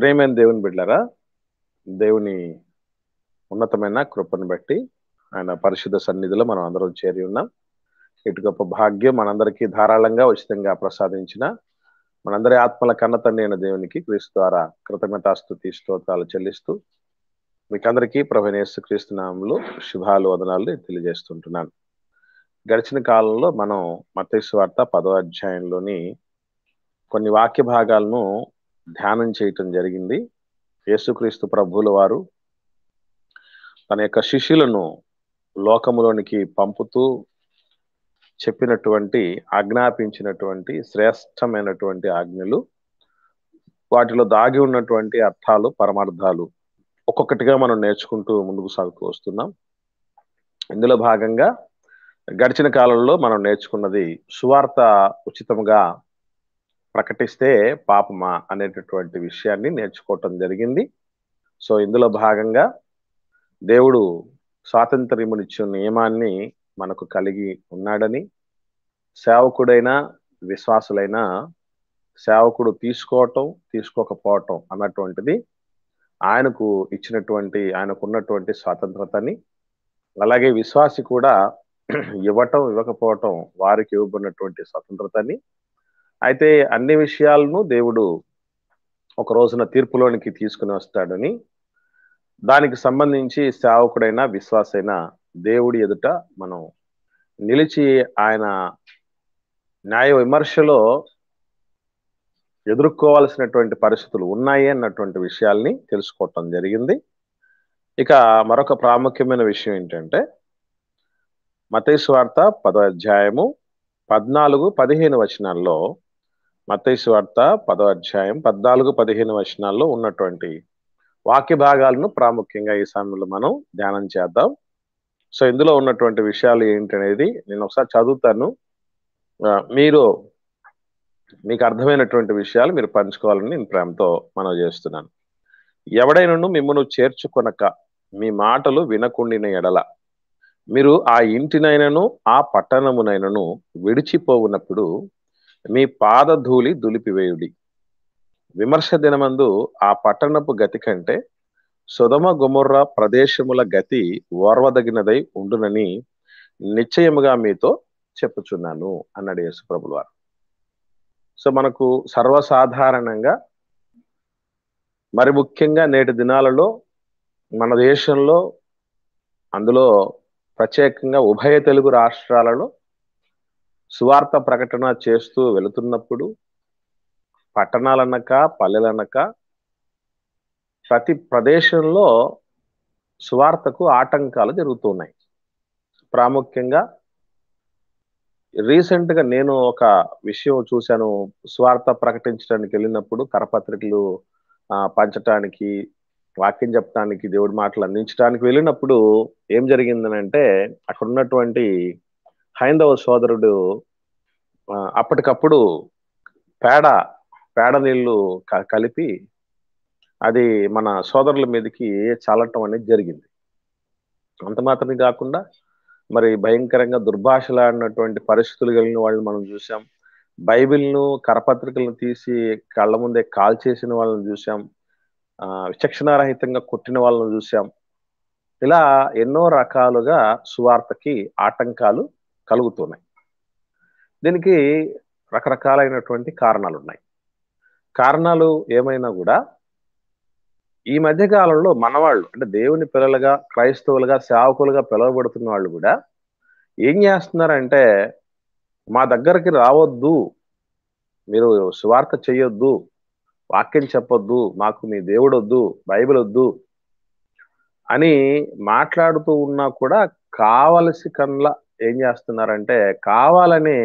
ప్రేమైన దేవుని బిడ్డలారా, దేవుని ఉన్నతమైన కృపను బట్టి ఆయన పరిశుద్ధ సన్నిధిలో మనం అందరం చేరి ఉన్నాం. ఇటు గొప్ప భాగ్యం మనందరికీ ధారాళంగా ఉచితంగా ప్రసాదించిన మనందరి ఆత్మల కన్నతండ్రి అయిన దేవునికి క్రీస్తు ద్వారా కృతజ్ఞతాస్తుతి స్తోత్రాలు చెల్లిస్తూ మీకందరికీ ప్రభువైన యేసుక్రీస్తు నామములో శుభాలు వదనాలు తెలియజేస్తుంటున్నాను. గడిచిన కాలంలో మనం మత్తయి సువార్త 10వ అధ్యాయంలోని కొన్ని వాక్య భాగాలను ధ్యానం చేయటం జరిగింది. యేసుక్రీస్తు ప్రభువుల వారు తన యొక్క శిష్యులను లోకములోనికి పంపుతూ చెప్పినటువంటి ఆజ్ఞాపించినటువంటి శ్రేష్టమైనటువంటి ఆజ్ఞలు, వాటిలో దాగి ఉన్నటువంటి అర్థాలు, పరమార్థాలు ఒక్కొక్కటిగా మనం నేర్చుకుంటూ ముందుకు సాగుతూ వస్తున్నాం. ఇందులో భాగంగా గడిచిన కాలంలో మనం నేర్చుకున్నది సువార్త ఉచితముగా ప్రకటిస్తే పాపమా అనేటటువంటి విషయాన్ని నేర్చుకోవటం జరిగింది. సో ఇందులో భాగంగా దేవుడు స్వాతంత్ర్యమునిచ్చే నియమాన్ని మనకు కలిగి ఉన్నాడని, సేవకుడైనా విశ్వాసులైనా సేవకుడు తీసుకోవటం తీసుకోకపోవటం అన్నటువంటిది ఆయనకు ఉన్నటువంటి స్వాతంత్రతని, అలాగే విశ్వాసి కూడా ఇవ్వటం ఇవ్వకపోవటం వారికి ఇవ్వబడినటువంటి స్వతంత్రతని, అయితే అన్ని విషయాలను దేవుడు ఒక రోజున తీర్పులోనికి తీసుకుని వస్తాడని, దానికి సంబంధించి సేవకుడైనా విశ్వాసైనా దేవుడి ఎదుట మనం నిలిచి ఆయన న్యాయ విమర్శలో ఎదుర్కోవాల్సినటువంటి పరిస్థితులు ఉన్నాయి అన్నటువంటి విషయాల్ని తెలుసుకోవటం జరిగింది. ఇక మరొక ప్రాముఖ్యమైన విషయం ఏంటంటే, మత్తయి సువార్త 10వ అధ్యాయము 14-15 వచనాల్లో, మత్తయి సువార్త 10వ అధ్యాయం 14-15 వచనాల్లో ఉన్నటువంటి వాక్య భాగాలను ప్రాముఖ్యంగా ఈ సమయంలో మనం ధ్యానం చేద్దాం. సో ఇందులో ఉన్నటువంటి విషయాలు ఏంటనేది నేను ఒకసారి చదువుతాను. మీకు అర్థమైనటువంటి విషయాలు మీరు పంచుకోవాలని నేను ప్రేమతో మనవి చేస్తున్నాను. ఎవడైనను మిమ్మల్ని చేర్చుకొనక మీ మాటలు వినకుండిన ఎడల మీరు ఆ ఇంటినైనను ఆ పట్టణమునైనను విడిచిపోవునప్పుడు మీ పాదధూళి దులిపివేయుడి. విమర్శ దినమందు ఆ పట్టణపు గతి కంటే సొదొమ గొమొర్రా ప్రదేశముల గతి ఓర్వదగినదై ఉండునని నిశ్చయముగా మీతో చెప్పుచున్నాను అన్నాడు యేసు ప్రభువు వారు. సో మనకు సర్వసాధారణంగా, మరి ముఖ్యంగా నేటి దినాలలో మన దేశంలో, అందులో ప్రత్యేకంగా ఉభయ తెలుగు రాష్ట్రాలలో సువార్త ప్రకటన చేస్తూ వెళుతున్నప్పుడు పట్టణాలనక పల్లెలనక ప్రతి ప్రదేశంలో సువార్తకు ఆటంకాలు జరుగుతున్నాయి. ప్రాముఖ్యంగా రీసెంట్గా నేను ఒక విషయం చూశాను. సువార్త ప్రకటించడానికి వెళ్ళినప్పుడు కరపత్రికలు పంచటానికి, వాక్యం చెప్పడానికి, దేవుడి మాటలు అందించడానికి వెళ్ళినప్పుడు ఏం జరిగిందనంటే, అక్కడ ఉన్నటువంటి హైందవ సోదరుడు అప్పటికప్పుడు పేడ నీళ్లు కలిపి అది మన సోదరుల మీదకి చల్లటం అనేది జరిగింది. అంత మాత్రమే కాకుండా మరి భయంకరంగా దుర్భాషలాడినటువంటి పరిస్థితులు కలిగిన వాళ్ళని మనం చూసాం. బైబిల్ను, కరపత్రికలను తీసి కళ్ళ ముందే కాల్చేసిన వాళ్ళని చూసాం. విచక్షణారహితంగా కొట్టిన వాళ్ళని చూసాం. ఇలా ఎన్నో రకాలుగా సువార్తకి ఆటంకాలు కలుగుతున్నాయి. దీనికి రకరకాలైనటువంటి కారణాలు ఉన్నాయి. కారణాలు ఏమైనా కూడా ఈ మధ్య కాలంలో మనవాళ్ళు, అంటే దేవుని పిల్లలుగా, క్రైస్తవులుగా, సేవకులుగా పిలువబడుతున్న వాళ్ళు కూడా ఏం చేస్తున్నారంటే, మా దగ్గరికి రావద్దు, మీరు సువార్త చెయ్యొద్దు, వాక్యం చెప్పొద్దు, మాకు మీ దేవుడు వద్దు, బైబిల్ వద్దు అని మాట్లాడుతూ ఉన్నా కూడా కావలసి కన్లా ఏం చేస్తున్నారంటే, కావాలని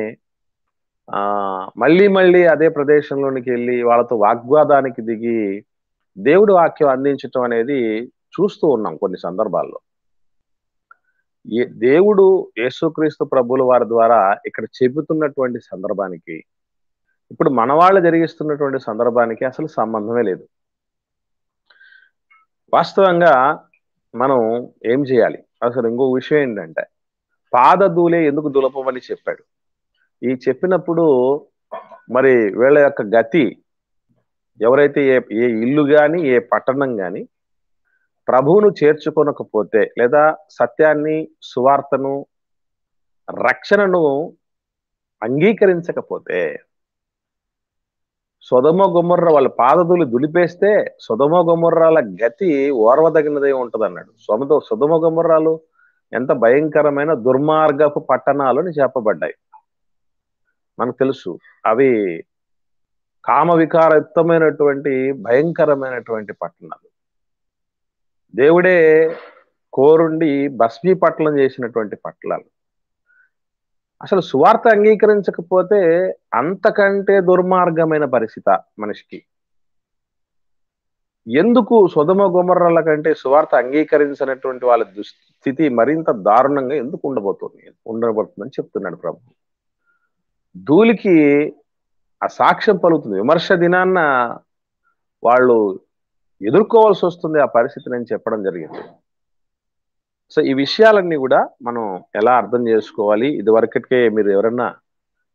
మళ్ళీ మళ్ళీ అదే ప్రదేశంలోనికి వెళ్ళి వాళ్ళతో వాగ్వాదానికి దిగి దేవుడి వాక్యం అందించటం అనేది చూస్తూ ఉన్నాం కొన్ని సందర్భాల్లో. దేవుడు యేసుక్రీస్తు ప్రభువుల వారి ద్వారా ఇక్కడ చెబుతున్నటువంటి సందర్భానికి, ఇప్పుడు మనవాళ్ళు జరిగిస్తున్నటువంటి సందర్భానికి అసలు సంబంధమే లేదు. వాస్తవంగా మనం ఏం చేయాలి? అసలు ఇంకో విషయం ఏంటంటే, పాదధూళే ఎందుకు దులపమని చెప్పాడు. ఈ చెప్పినప్పుడు మరి వీళ్ళ యొక్క గతి ఎవరైతే ఏ ఇల్లు గాని, ఏ పట్టణం గాని ప్రభువును చేర్చుకొనకపోతే, లేదా సత్యాన్ని, సువార్తను, రక్షణను అంగీకరించకపోతే, సొదొమ గొమొర్రా వాళ్ళ పాదధూళి దులిపేస్తే సొదొమ గొమొర్రాల గతి ఓర్వదగినదే ఉంటదన్నాడు. సొదొమ గొమొర్రాలు ఎంత భయంకరమైన దుర్మార్గపు పట్టణాలు అని చెప్పబడ్డాయి. మనకు తెలుసు అవి కామ వికారయుక్తమైనటువంటి భయంకరమైనటువంటి పట్టణాలు. దేవుడే కోరుండి భస్మీపట్నం చేసినటువంటి పట్టణాలు. అసలు సువార్త అంగీకరించకపోతే అంతకంటే దుర్మార్గమైన పరిస్థితి మనిషికి. ఎందుకు సొదొమ గొమొర్రాల కంటే సువార్త అంగీకరించినటువంటి వాళ్ళ స్థితి మరింత దారుణంగా ఎందుకు ఉండబోతుందని చెప్తున్నాడు ప్రభు. ధూళికి ఆ సాక్ష్యం పలుకుతుంది. విమర్శ దినాన్న వాళ్ళు ఎదుర్కోవాల్సి వస్తుంది ఆ పరిస్థితిని అని చెప్పడం జరిగింది. సో ఈ విషయాలన్నీ కూడా మనం ఎలా అర్థం చేసుకోవాలి? ఇదివరకటికే మీరు ఎవరన్నా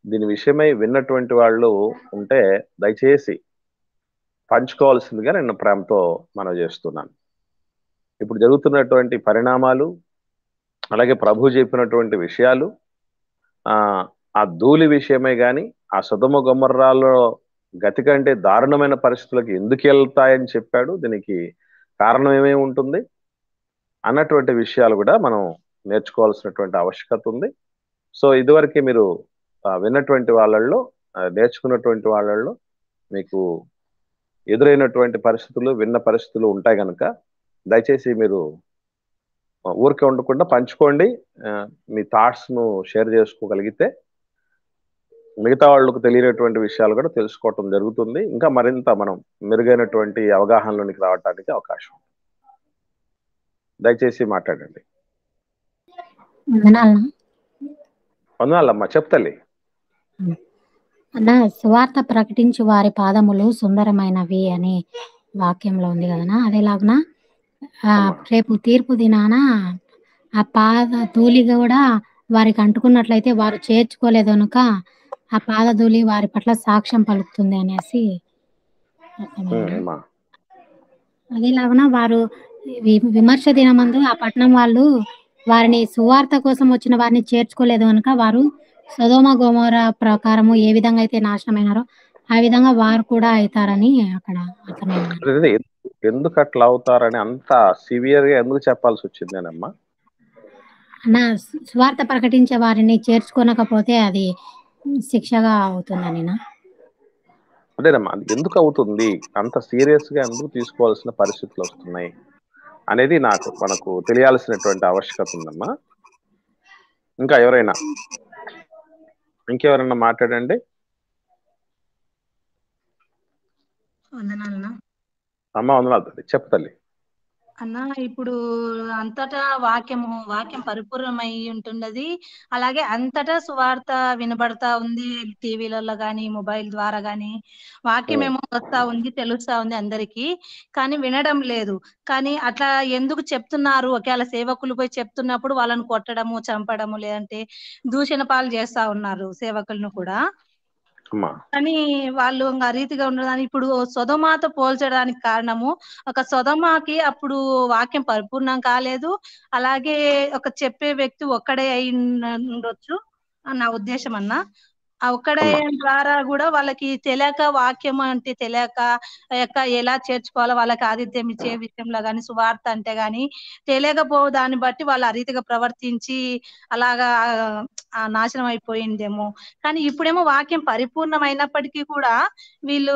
దీని విషయమై విన్నటువంటి వాళ్ళు ఉంటే దయచేసి పంచుకోవాల్సిందిగా నేను ప్రేమతో మనం చేస్తున్నాను. ఇప్పుడు జరుగుతున్నటువంటి పరిణామాలు, అలాగే ప్రభు చెప్పినటువంటి విషయాలు, ఆ ధూళి విషయమే కానీ, ఆ సొదొమ గొమొర్రాలో గతి కంటే దారుణమైన పరిస్థితులకు ఎందుకు వెళ్తాయని చెప్పాడు, దీనికి కారణం ఏమేమి ఉంటుంది అన్నటువంటి విషయాలు కూడా మనం నేర్చుకోవాల్సినటువంటి ఆవశ్యకత ఉంది. సో ఇదివరకే మీరు విన్నటువంటి వాళ్ళల్లో, నేర్చుకున్నటువంటి వాళ్ళల్లో మీకు ఎదురైనటువంటి పరిస్థితులు, విన్న పరిస్థితులు ఉంటాయి కనుక దయచేసి మీరు ఊరికే ఉండకుండా పంచుకోండి. మీ థాట్స్ను షేర్ చేసుకోగలిగితే మిగతా వాళ్ళకు తెలియనటువంటి విషయాలు కూడా తెలుసుకోవటం జరుగుతుంది. ఇంకా మరింత మనం మెరుగైనటువంటి అవగాహనలోనికి రావడానికి అవకాశం. దయచేసి మాట్లాడండి. వందనాలమ్మా, చెప్తలే. అన్నా, సువార్త ప్రకటించి వారి పాదములు సుందరమైనవి అనే వాక్యంలో ఉంది కదనా, అదేలాగునా రేపు తీర్పు దినాన ఆ పాద ధూళి కూడా వారికి అంటుకున్నట్లయితే వారు చేర్చుకోలేదు కనుక ఆ పాదధూళి వారి పట్ల సాక్ష్యం పలుకుతుంది అనేసి అదేలాగునా వారు విమర్శ దినమందు ఆ పట్టణం వాళ్ళు వారిని సువార్త కోసం వచ్చిన వారిని చేర్చుకోలేదు కనుక వారు సొదొమ గొమొర్రా ప్రకారము ఏ విధంగా అయితే నాశనమైనారో ఆ విధంగా వారు కూడా అవుతారని అక్కడ అర్థమైంది. ఎందుకు అట్లా అవుతారని అంత సివియర్ గా ఎందుకు చెప్పాల్సి వచ్చిందేనమ్మా? అన్నా, సువార్త ప్రకటించే వారిని చేర్చుకోనకపోతే అది శిక్షగా అవుతుందని. అదేనమ్మా, ఎందుకు అవుతుంది, అంత సీరియస్ గా ఎందుకు తీసుకోవాల్సిన పరిస్థితులు వస్తున్నాయి అనేది మనకు తెలియాల్సినటువంటి ఆవశ్యకత ఉందమ్మా. ఇంకెవరైనా మాట్లాడండి. అమ్మా వందనాలు, చెప్తల్లి. అన్న, ఇప్పుడు అంతటా వాక్యం పరిపూర్ణమై ఉంటున్నది. అలాగే అంతటా సువార్త వినబడతా ఉంది. టీవీలలో గాని, మొబైల్ ద్వారా గాని వాక్యం ఏమో వస్తా ఉంది, తెలుస్తా ఉంది అందరికి, కానీ వినడం లేదు. కానీ అట్లా ఎందుకు చెప్తున్నారు? ఒకవేళ సేవకులు పోయి చెప్తున్నప్పుడు వాళ్ళని కొట్టడము, చంపడము, లేదంటే దూషణ పాలు చేస్తా ఉన్నారు సేవకులను కూడా. కానీ వాళ్ళు ఆ రీతిగా ఉండడానికి ఇప్పుడు సొదొమతో పోల్చడానికి కారణము, ఒక సొదొమకి అప్పుడు వాక్యం పరిపూర్ణం కాలేదు, అలాగే ఒక చెప్పే వ్యక్తి ఒక్కడే అయి ఉండొచ్చు నా ఉద్దేశం అన్న. ఆ ఒక్కడే ద్వారా కూడా వాళ్ళకి తెలియక, వాక్యం అంటే తెలియక, ఎలా చేర్చుకోవాలో వాళ్ళకి ఆతిథ్యం ఇచ్చే విషయంలో గాని, సువార్త అంటే గాని తెలియకపో దాన్ని బట్టి వాళ్ళు ఆ రీతిగా ప్రవర్తించి అలాగా నాశనం అయిపోయిందేమో. కానీ ఇప్పుడేమో వాక్యం పరిపూర్ణమైనప్పటికీ కూడా వీళ్ళు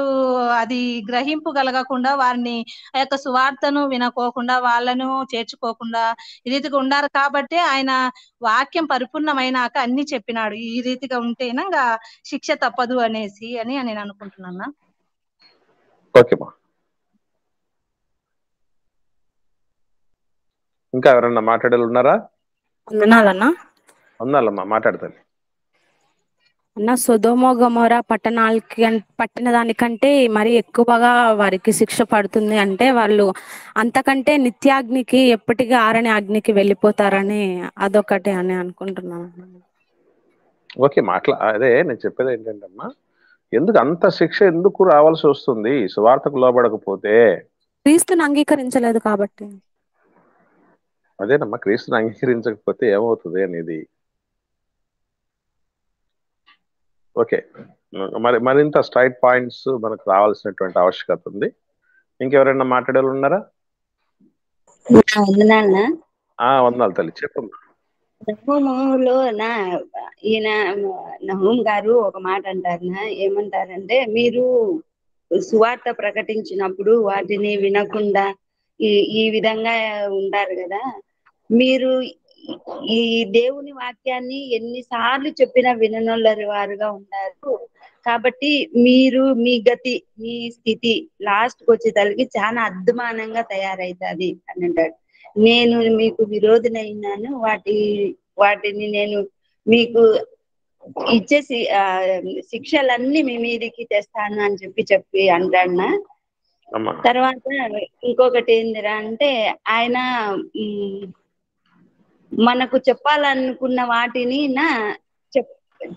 అది గ్రహింపుగలగకుండా, వారిని ఆ యొక్క సువార్తను వినకోకుండా, వాళ్ళను చేర్చుకోకుండా ఈ రీతిగా ఉండారు. కాబట్టి ఆయన వాక్యం పరిపూర్ణమైనాక అన్ని చెప్పినాడు, ఈ రీతిగా ఉంటేనా శిక్ష తప్పదు అనేసి అని నేను అనుకుంటున్నా. ఇంకా ఎవరన్నా మాట్లాడాలి ఉన్నారా? వందనాలమ్మా, మాట్లాడతాను అన్న. సొదొమ గొమొర్రా పట్టిన దానికంటే మరి ఎక్కువగా వారికి శిక్ష పడుతుంది అంటే వాళ్ళు అంతకంటే నిత్యాగ్నికి, ఎప్పటికీ ఆరని అగ్నికి వెళ్ళిపోతారని అదొకటి అని అనుకుంటున్నాను. ఓకే, అదే నేను చెప్పేది ఏంటంటే అమ్మా, ఎందుకు అంత శిక్ష ఎందుకు రావాల్సి వస్తుంది సువార్తకు లోబడకపోతే? క్రీస్తుని అంగీకరించలేదు కాబట్టి. అదేనమ్మా, క్రీస్తుని అంగీకరించకపోతే ఏమవుతుంది అనేది. ఓకే, మరింత స్ట్రైట్ పాయింట్స్ మనకు రావాల్సినటువంటి ఆవశ్యకత ఉంది. ఇంకెవరైనా మాట్లాడాలి ఉన్నారా? వందనాలు తల్లి, చెప్పమ్మా. నహూములో ఈయన నహూం గారు ఒక మాట అంటారు. ఏమంటారంటే, మీరు సువార్త ప్రకటించినప్పుడు వాటిని వినకుండా ఈ విధంగా ఉంటారు కదా, మీరు ఈ దేవుని వాక్యాన్ని ఎన్నిసార్లు చెప్పినా విననొల్లరి వారుగా ఉంటారు. కాబట్టి మీరు మీ గతి, మీ స్థితి లాస్ట్ కి వచ్చేసరికి చాలా అద్మానంగా తయారైతుంది అని అంటాడు. నేను మీకు విరోధినైనాను, వాటిని నేను మీకు ఇచ్చేసి శిక్షలన్నీ మీ మీదికి తెస్తాను అని చెప్పి అంటాడు. తర్వాత ఇంకొకటి ఏందిరా అంటే, ఆయన మనకు చెప్పాలనుకున్న వాటిని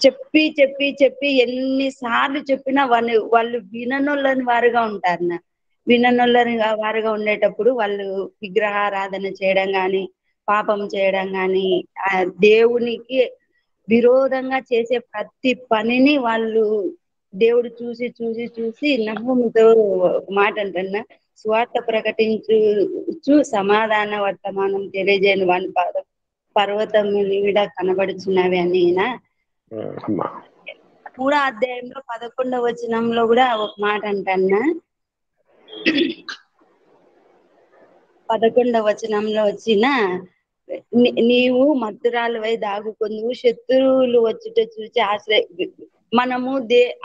చెప్పి చెప్పి చెప్పి ఎన్నిసార్లు చెప్పినా వాళ్ళు విననొల్లని వారుగా ఉంటారు. విననొల్లని వారుగా ఉండేటప్పుడు వాళ్ళు విగ్రహారాధన చేయడం గాని, పాపం చేయడం గాని, దేవునికి విరోధంగా చేసే ప్రతి పనిని వాళ్ళు దేవుడు చూసి చూసి చూసి నహూముతో మాట అంటున్నా, స్వార్థ ప్రకటించు సమాధాన వర్తమానం తెలియజేయని వాని పర్వతం నీడ కనబడుచున్నవి అని 3వ అధ్యాయంలో 11వ వచనంలో కూడా ఒక మాట అంటన్నా. 11వ వచనంలో వచ్చిన, నీవు మత్తురాలువై దాగుకొందువు, శత్రువులు వచ్చుట చూసి మనము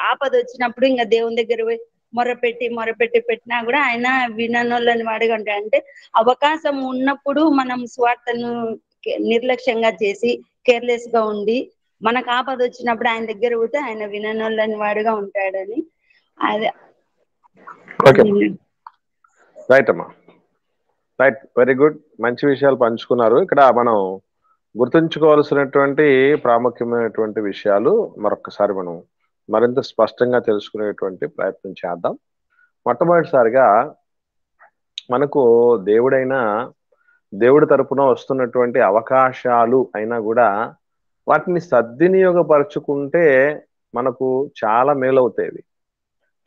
ఆపద వచ్చినప్పుడు ఇంకా దేవుని దగ్గర పోయి మొరపెట్టి పెట్టినా కూడా ఆయన విననొల్లని వాడిగా ఉంటాడు. అంటే అవకాశం ఉన్నప్పుడు మనం స్వార్థను నిర్లక్ష్యంగా చేసి కేర్లెస్ గా ఉండి, మనకు ఆపద వచ్చినప్పుడు ఆయన దగ్గర పోతే ఆయన విననొల్లని వాడుగా ఉంటాడని. అదే రైట్ అమ్మా, రైట్, వెరీ గుడ్, మంచి విషయాలు పంచుకున్నారు. ఇక్కడ మనం గుర్తుంచుకోవాల్సినటువంటి ప్రాముఖ్యమైనటువంటి విషయాలు మరొకసారి మనం మరింత స్పష్టంగా తెలుసుకునేటువంటి ప్రయత్నం చేద్దాం. మొట్టమొదటిసారిగా మనకు దేవుడి తరపున వస్తున్నటువంటి అవకాశాలు అయినా కూడా వాటిని సద్వినియోగపరచుకుంటే మనకు చాలా మేలవుతాయి,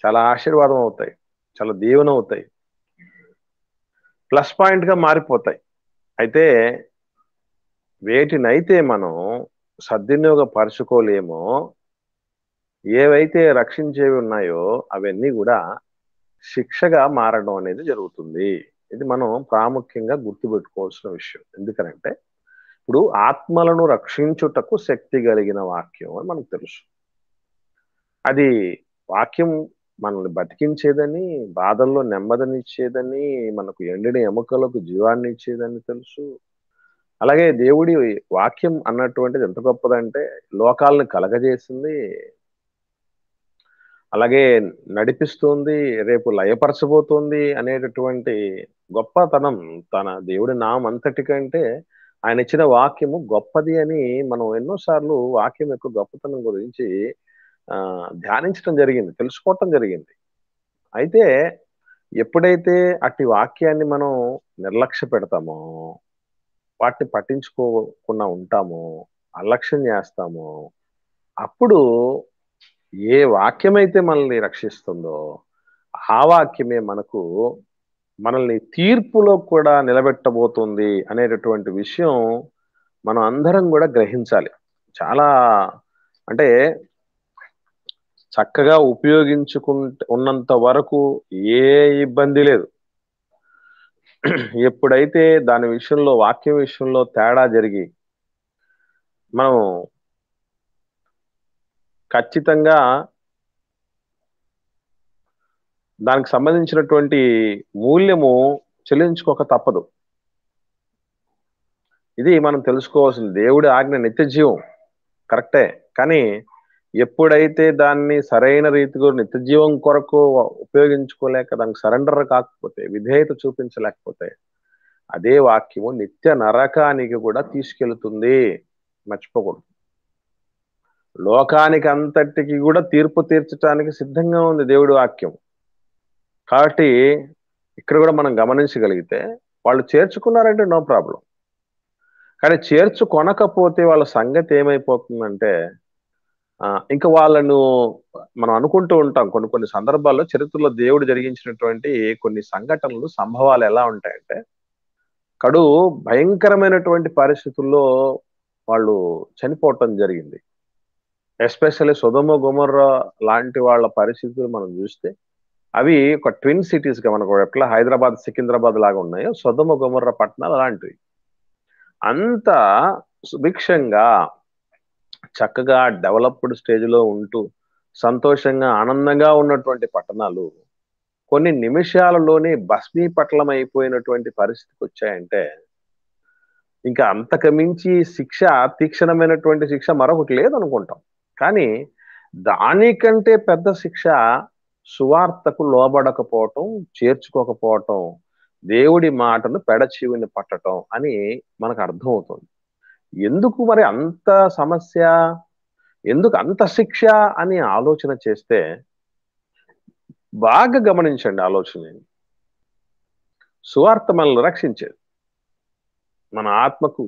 చాలా ఆశీర్వాదం అవుతాయి, చాలా దీవెన అవుతాయి, ప్లస్ పాయింట్ గా మారిపోతాయి. అయితే వేటినైతే మనం సద్వినియోగపరచుకోలేమో, ఏవైతే రక్షించేవి ఉన్నాయో అవన్నీ కూడా శిక్షగా మారడం అనేది జరుగుతుంది. ఇది మనం ప్రాముఖ్యంగా గుర్తుపెట్టుకోవాల్సిన విషయం. ఎందుకనంటే ఇప్పుడు ఆత్మలను రక్షించుటకు శక్తి కలిగిన వాక్యం అని మనకు తెలుసు. అది వాక్యం మనల్ని బతికించేదని, బాధల్లో నెమ్మదినిచ్చేదని, మనకు ఎండిన ఎముకలకు జీవాన్ని ఇచ్చేదని తెలుసు. అలాగే దేవుడి వాక్యం అన్నటువంటిది ఎంత గొప్పదంటే లోకాలను కలగజేసింది, అలాగే నడిపిస్తుంది, రేపు లయపరచబోతుంది అనేటటువంటి గొప్పతనం తన దేవుడి నామం అంతటికంటే ఆయన ఇచ్చిన వాక్యము గొప్పది అని మనం ఎన్నోసార్లు వాక్యం యొక్క గొప్పతనం గురించి ధ్యానించడం జరిగింది, తెలుసుకోవటం జరిగింది. అయితే ఎప్పుడైతే అట్టి వాక్యాన్ని మనం నిర్లక్ష్య పెడతామో, వాటిని పట్టించుకోకుండా ఉంటామో, అలక్ష్యం చేస్తామో, అప్పుడు ఏ వాక్యమైతే మనల్ని రక్షిస్తుందో ఆ వాక్యమే మనల్ని తీర్పులో కూడా నిలబెట్టబోతుంది అనేటటువంటి విషయం మనం అందరం కూడా గ్రహించాలి. చాలా అంటే చక్కగా ఉన్నంత వరకు ఏ ఇబ్బంది లేదు. ఎప్పుడైతే దాని విషయంలో, వాక్యం విషయంలో తేడా జరిగి మనం ఖచ్చితంగా దానికి సంబంధించినటువంటి మూల్యము చెల్లించుకోక తప్పదు. ఇది మనం తెలుసుకోవాల్సింది. దేవుడి ఆజ్ఞ నిత్య జీవం కరెక్టే, కానీ ఎప్పుడైతే దాన్ని సరైన రీతిలో నిత్య జీవం కొరకు ఉపయోగించుకోలేక దానికి సరెండర్ కాకపోతే, విధేయత చూపించలేకపోతే అదే వాక్యము నిత్య నరకానికి కూడా తీసుకెళ్తుంది. మర్చిపోకూడదు. లోకానికి అంతటికి కూడా తీర్పు తీర్చడానికి సిద్ధంగా ఉంది దేవుడి వాక్యం. కాబట్టి ఇక్కడ కూడా మనం గమనించగలిగితే వాళ్ళు చేర్చుకున్నారంటే నో ప్రాబ్లం. కానీ చేర్చుకొనకపోతే వాళ్ళ సంగతి ఏమైపోతుందంటే ఇంకా వాళ్ళను మనం అనుకుంటూ ఉంటాం కొన్ని కొన్ని సందర్భాల్లో చరిత్రలో దేవుడు జరిగించినటువంటి కొన్ని సంఘటనలు సంభవాలు ఎలా ఉంటాయంటే కడు భయంకరమైనటువంటి పరిస్థితుల్లో వాళ్ళు చనిపోవటం జరిగింది. ఎస్పెషల్లీ సొదొమ గొమొర్రా లాంటి వాళ్ళ పరిస్థితులు మనం చూస్తే అవి ఒక ట్విన్ సిటీస్ గా మనకు ఎట్లా హైదరాబాద్ సికింద్రాబాద్ లాగా ఉన్నాయో సొదొమ గొమొర్రా పట్టణాలు అలాంటివి. అంత సుభిక్షంగా చక్కగా డెవలప్డ్ స్టేజ్లో ఉంటూ సంతోషంగా ఆనందంగా ఉన్నటువంటి పట్టణాలు కొన్ని నిమిషాలలోనే భస్మీపట్లం అయిపోయినటువంటి పరిస్థితికి వచ్చాయంటే ఇంకా అంతకు మించి శిక్ష, తీక్షణమైనటువంటి శిక్ష మరొకటి లేదనుకుంటాం. కానీ దానికంటే పెద్ద శిక్ష సువార్తకు లోబడకపోవటం, చేర్చుకోకపోవటం, దేవుడి మాటను పెడచెవిని పట్టటం అని మనకు అర్థమవుతుంది. ఎందుకు మరి అంత సమస్య, ఎందుకు అంత శిక్ష అని ఆలోచన చేస్తే బాగా గమనించండి. ఆలోచన సువార్త మనల్ని రక్షించేది, మన ఆత్మకు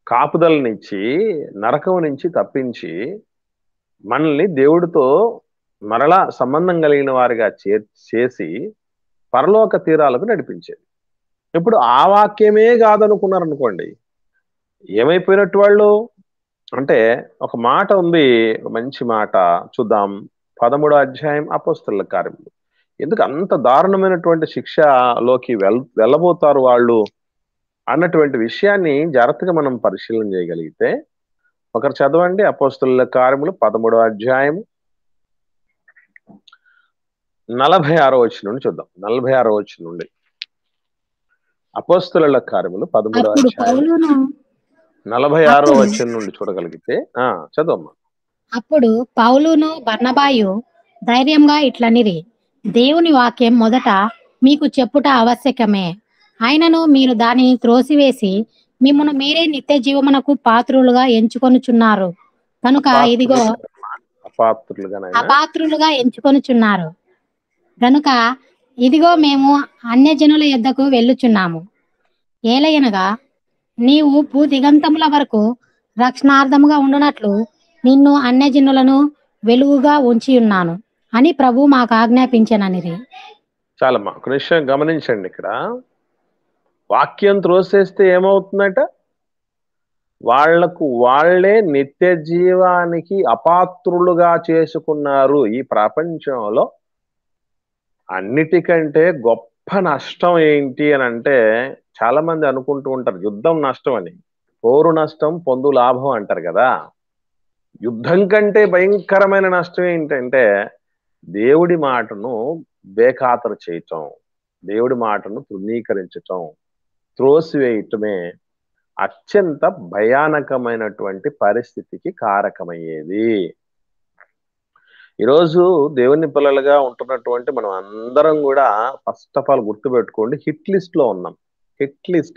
కాపుదలనిచ్చి నరకం నుంచి తప్పించి మనల్ని దేవుడితో మరలా సంబంధం కలిగిన వారిగా చేసి పరలోక తీరాలకు నడిపించేది. ఇప్పుడు ఆ వాక్యమే కాదనుకున్నారనుకోండి, ఏమైపోయినట్టు వాళ్ళు అంటే ఒక మాట ఉంది, మంచి మాట చూద్దాం. 13వ అధ్యాయం అపోస్తలుల కార్యములు. ఎందుకు అంత దారుణమైనటువంటి శిక్షలోకి వెళ్ళబోతారు వాళ్ళు అన్నటువంటి విషయాన్ని జాగ్రత్తగా మనం పరిశీలన చేయగలిగితే ఒకరు చదవండి. అపోస్తలుల కార్యములు 13వ అధ్యాయం 46వ వచనం నుండి చూద్దాం. 46వ వచనం నుండి అపోస్తలుల కార్యములు 13వ అధ్యాయం 46వ వచనం నుండి చూడగలిగితే చదవమ్మా. అప్పుడు పౌలును బర్నబాయు ధైర్యంగా ఇట్లనిరి, దేవుని వాక్యం మొదట మీకు చెప్పుట ఆవశ్యకమే, అయినను మీరు దానిని త్రోసివేసి మిమ్మును మీరే నిత్య జీవమునకు పాత్రులుగా ఎంచుకొనుచున్నారు కనుక ఇదిగో అపాత్రులుగా ఎంచుకొనుచున్నారు గనుక ఇదిగో మేము అన్యజనుల యొద్దకు వెళ్ళుచున్నాము. ఏలయనగా నీవు భూదిగంతముల వరకు రక్షణార్థముగా ఉండునట్లు నిన్ను అన్యజనులను వెలుగుగా ఉంచి ఉన్నాను అని ప్రభు మాకు ఆజ్ఞాపించననిది. చాలమ్మా, ఒక విషయం గమనించండి. ఇక్కడ వాక్యం త్రోసేస్తే ఏమవుతుందట? వాళ్లకు వాళ్లే నిత్య జీవానికి అపాత్రులుగా చేసుకున్నారు. ఈ ప్రపంచంలో అన్నిటికంటే గొప్ప నష్టం ఏంటి అని అంటే చాలా మంది అనుకుంటూ ఉంటారు యుద్ధం నష్టం అని. పోరు నష్టం పొందు లాభం అంటారు కదా. యుద్ధం కంటే భయంకరమైన నష్టం ఏంటంటే దేవుడి మాటను బేఖాతరు చేయటం, దేవుడి మాటను తృణీకరించటం, త్రోసివేయటమే అత్యంత భయానకమైనటువంటి పరిస్థితికి కారకమయ్యేది. ఈరోజు దేవుని పిల్లలుగా ఉంటున్నటువంటి మనం అందరం కూడా ఫస్ట్ ఆఫ్ ఆల్ గుర్తుపెట్టుకోండి, హిట్ లిస్ట్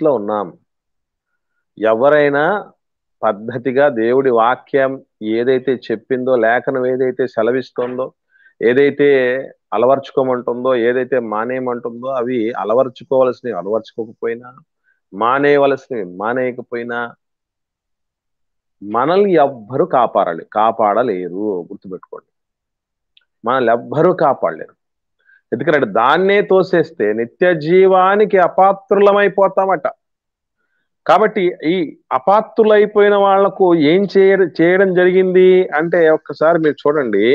లో ఉన్నాం. ఎవరైనా పద్ధతిగా దేవుడి వాక్యం ఏదైతే చెప్పిందో, లేఖనం ఏదైతే సెలవిస్తుందో, ఏదైతే అలవర్చుకోమంటుందో, ఏదైతే మానేయమంటుందో అవి అలవర్చుకోవలసినవి అలవర్చుకోకపోయినా, మానేయవలసినవి మానేయకపోయినా మనల్ని ఎవ్వరూ కాపాడలేరు. గుర్తుపెట్టుకోండి, మనల్ని ఎవ్వరూ కాపాడలేరు. ఎందుకంటే దాన్నే తోసేస్తే నిత్య జీవానికి అపాత్రులమైపోతామట. కాబట్టి ఈ అపాత్రులైపోయిన వాళ్లకు ఏం చేయడం జరిగింది అంటే ఒక్కసారి మీరు చూడండి,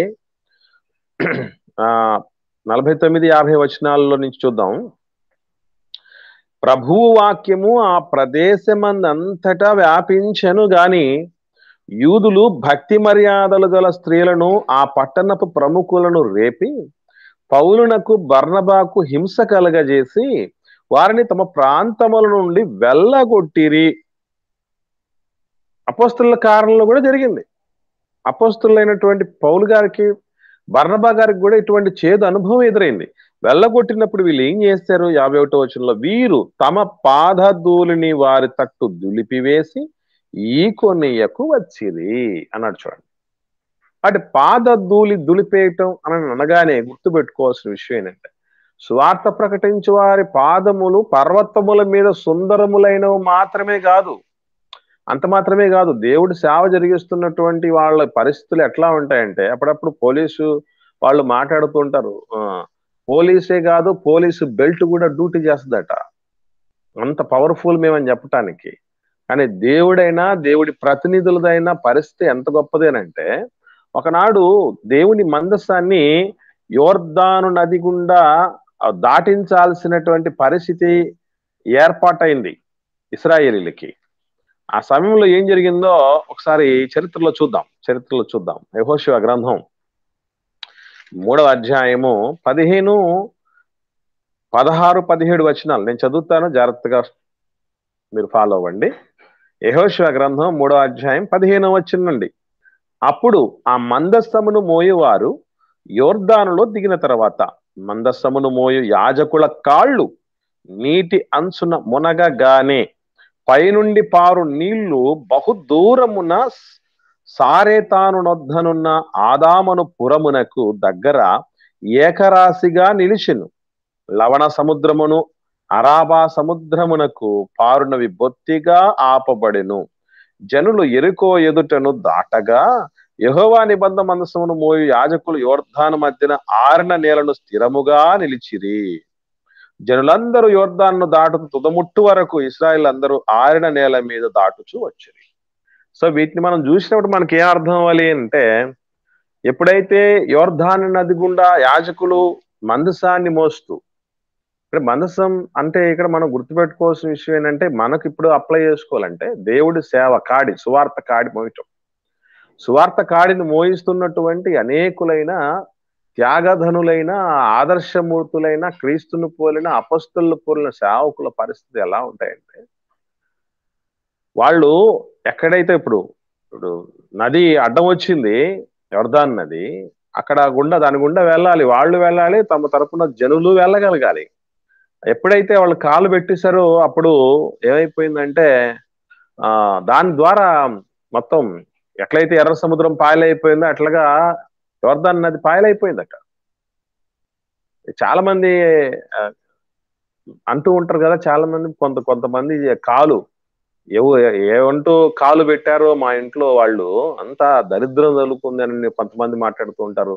49-50 వచనాల్లో నుంచి చూద్దాం. ప్రభువు వాక్యము ఆ ప్రదేశమందంతటా వ్యాపించెను గాని యూదులు భక్తి మర్యాదలు గల స్త్రీలను ఆ పట్టణపు ప్రముఖులను రేపి పౌలునకు బర్నబాకు హింస కలగజేసి వారిని తమ ప్రాంతముల నుండి వెళ్ళగొట్టిరి. అపోస్తలుల కార్యంలో కూడా జరిగింది. అపోస్తలులైనటువంటి పౌలు గారికి, బర్నబా గారికి కూడా ఇటువంటి చేదు అనుభవం ఎదురైంది. వెళ్ళగొట్టినప్పుడు వీళ్ళు ఏం చేస్తారు? 51వ వచనంలో, వీరు తమ పాదధూళిని వారి తట్టు దులిపివేసి ఈకొనియకు వచ్చిరి అన్నాడు చూడండి. వాటి పాద దులిపేయటం అని అనగానే గుర్తుపెట్టుకోవాల్సిన విషయం ఏంటంటే, సువార్త ప్రకటించు వారి పాదములు పర్వతముల మీద సుందరములైనవి మాత్రమే కాదు, అంత మాత్రమే కాదు, దేవుడి సేవ జరిగిస్తున్నటువంటి వాళ్ళ పరిస్థితులు ఎట్లా ఉంటాయంటే, అప్పుడప్పుడు పోలీసు వాళ్ళు మాట్లాడుతుంటారు, పోలీసే కాదు పోలీసు బెల్ట్ కూడా డ్యూటీ చేస్తుందట, అంత పవర్ఫుల్ మేమని చెప్పటానికి. కానీ దేవుడైనా దేవుడి ప్రతినిధులదైనా పరిస్థితి ఎంత గొప్పదేనంటే, ఒకనాడు దేవుని మందసాన్ని యోర్దాను నది గుండా దాటించాల్సినటువంటి పరిస్థితి ఏర్పాటైంది ఇశ్రాయేలీలకి. ఆ సమయంలో ఏం జరిగిందో ఒకసారి చరిత్రలో చూద్దాం. యెహోషువ గ్రంథం 3వ అధ్యాయము 15, 16, 17 వచనాలు నేను చదువుతాను, జాగ్రత్తగా మీరు ఫాలో అవ్వండి. యెహోషువ గ్రంథం 3వ అధ్యాయం 15వ వచనం నుండి. అప్పుడు ఆ మందస్తమును మోయువారు యోర్దానులో దిగిన తర్వాత మందస్తమును మోయు యాజకుల కాళ్ళు నీటి అంచున మునగగానే పైనుండి పారు నీళ్లు బహుదూరమున సారేతాను నొద్దనున్న ఆదామను పురమునకు దగ్గర ఏకరాశిగా నిలిచెను. లవణ సముద్రమును అరాబా సముద్రమునకు పారునవి బొత్తిగా ఆపబడెను. జనులు యెరికో ఎదుటను దాటగా యెహోవా నిబంధన మందసమును మోయు యాజకులు యోర్దాను మధ్యన ఆరిన నేలను స్థిరముగా నిలిచిరి. జనులందరూ యోర్దాను దాటుతూ తుదముట్టు వరకు ఇశ్రాయేల్ అందరూ ఆరిన నేల మీద దాటుచూ వచ్చిరి. సో వీటిని మనం చూసినప్పుడు మనకి ఏం అర్థం అవ్వాలి అంటే, ఎప్పుడైతే యోర్దాను నది గుండా యాజకులు మందసాన్ని మోస్తూ, ఇక్కడ మందసం అంటే ఇక్కడ మనం గుర్తుపెట్టుకోవాల్సిన విషయం ఏంటంటే, మనకు ఇప్పుడు అప్లై చేసుకోవాలంటే దేవుడి సేవ కాడి, సువార్త కాడి మోయటం. సువార్త కాడిని మోయిస్తున్నటువంటి అనేకులైన త్యాగధనులైన ఆదర్శమూర్తులైన క్రీస్తును పోలిన అపస్తులను పోలిన సేవకుల పరిస్థితి ఎలా ఉంటాయంటే, వాళ్ళు ఎక్కడైతే ఇప్పుడు నది అడ్డం వచ్చింది, యోర్దాను నది, అక్కడ దాని గుండా వెళ్ళాలి, వాళ్ళు వెళ్ళాలి, తమ తరపున జనులు వెళ్ళగలగాలి. ఎప్పుడైతే వాళ్ళు కాలు పెట్టేశారో అప్పుడు ఏమైపోయిందంటే, దాని ద్వారా మొత్తం ఎట్లయితే ఎర్ర సముద్రం పాయలైపోయిందో అట్లాగా యోర్దాను నది పాయలైపోయిందట. చాలా మంది అంటూ ఉంటారు కదా, చాలా మంది కొంతమంది కాలు ఏమంటూ కాలు పెట్టారో మా ఇంట్లో వాళ్ళు అంతా దరిద్రం తగులుకుంది అని కొంతమంది మాట్లాడుతూ ఉంటారు.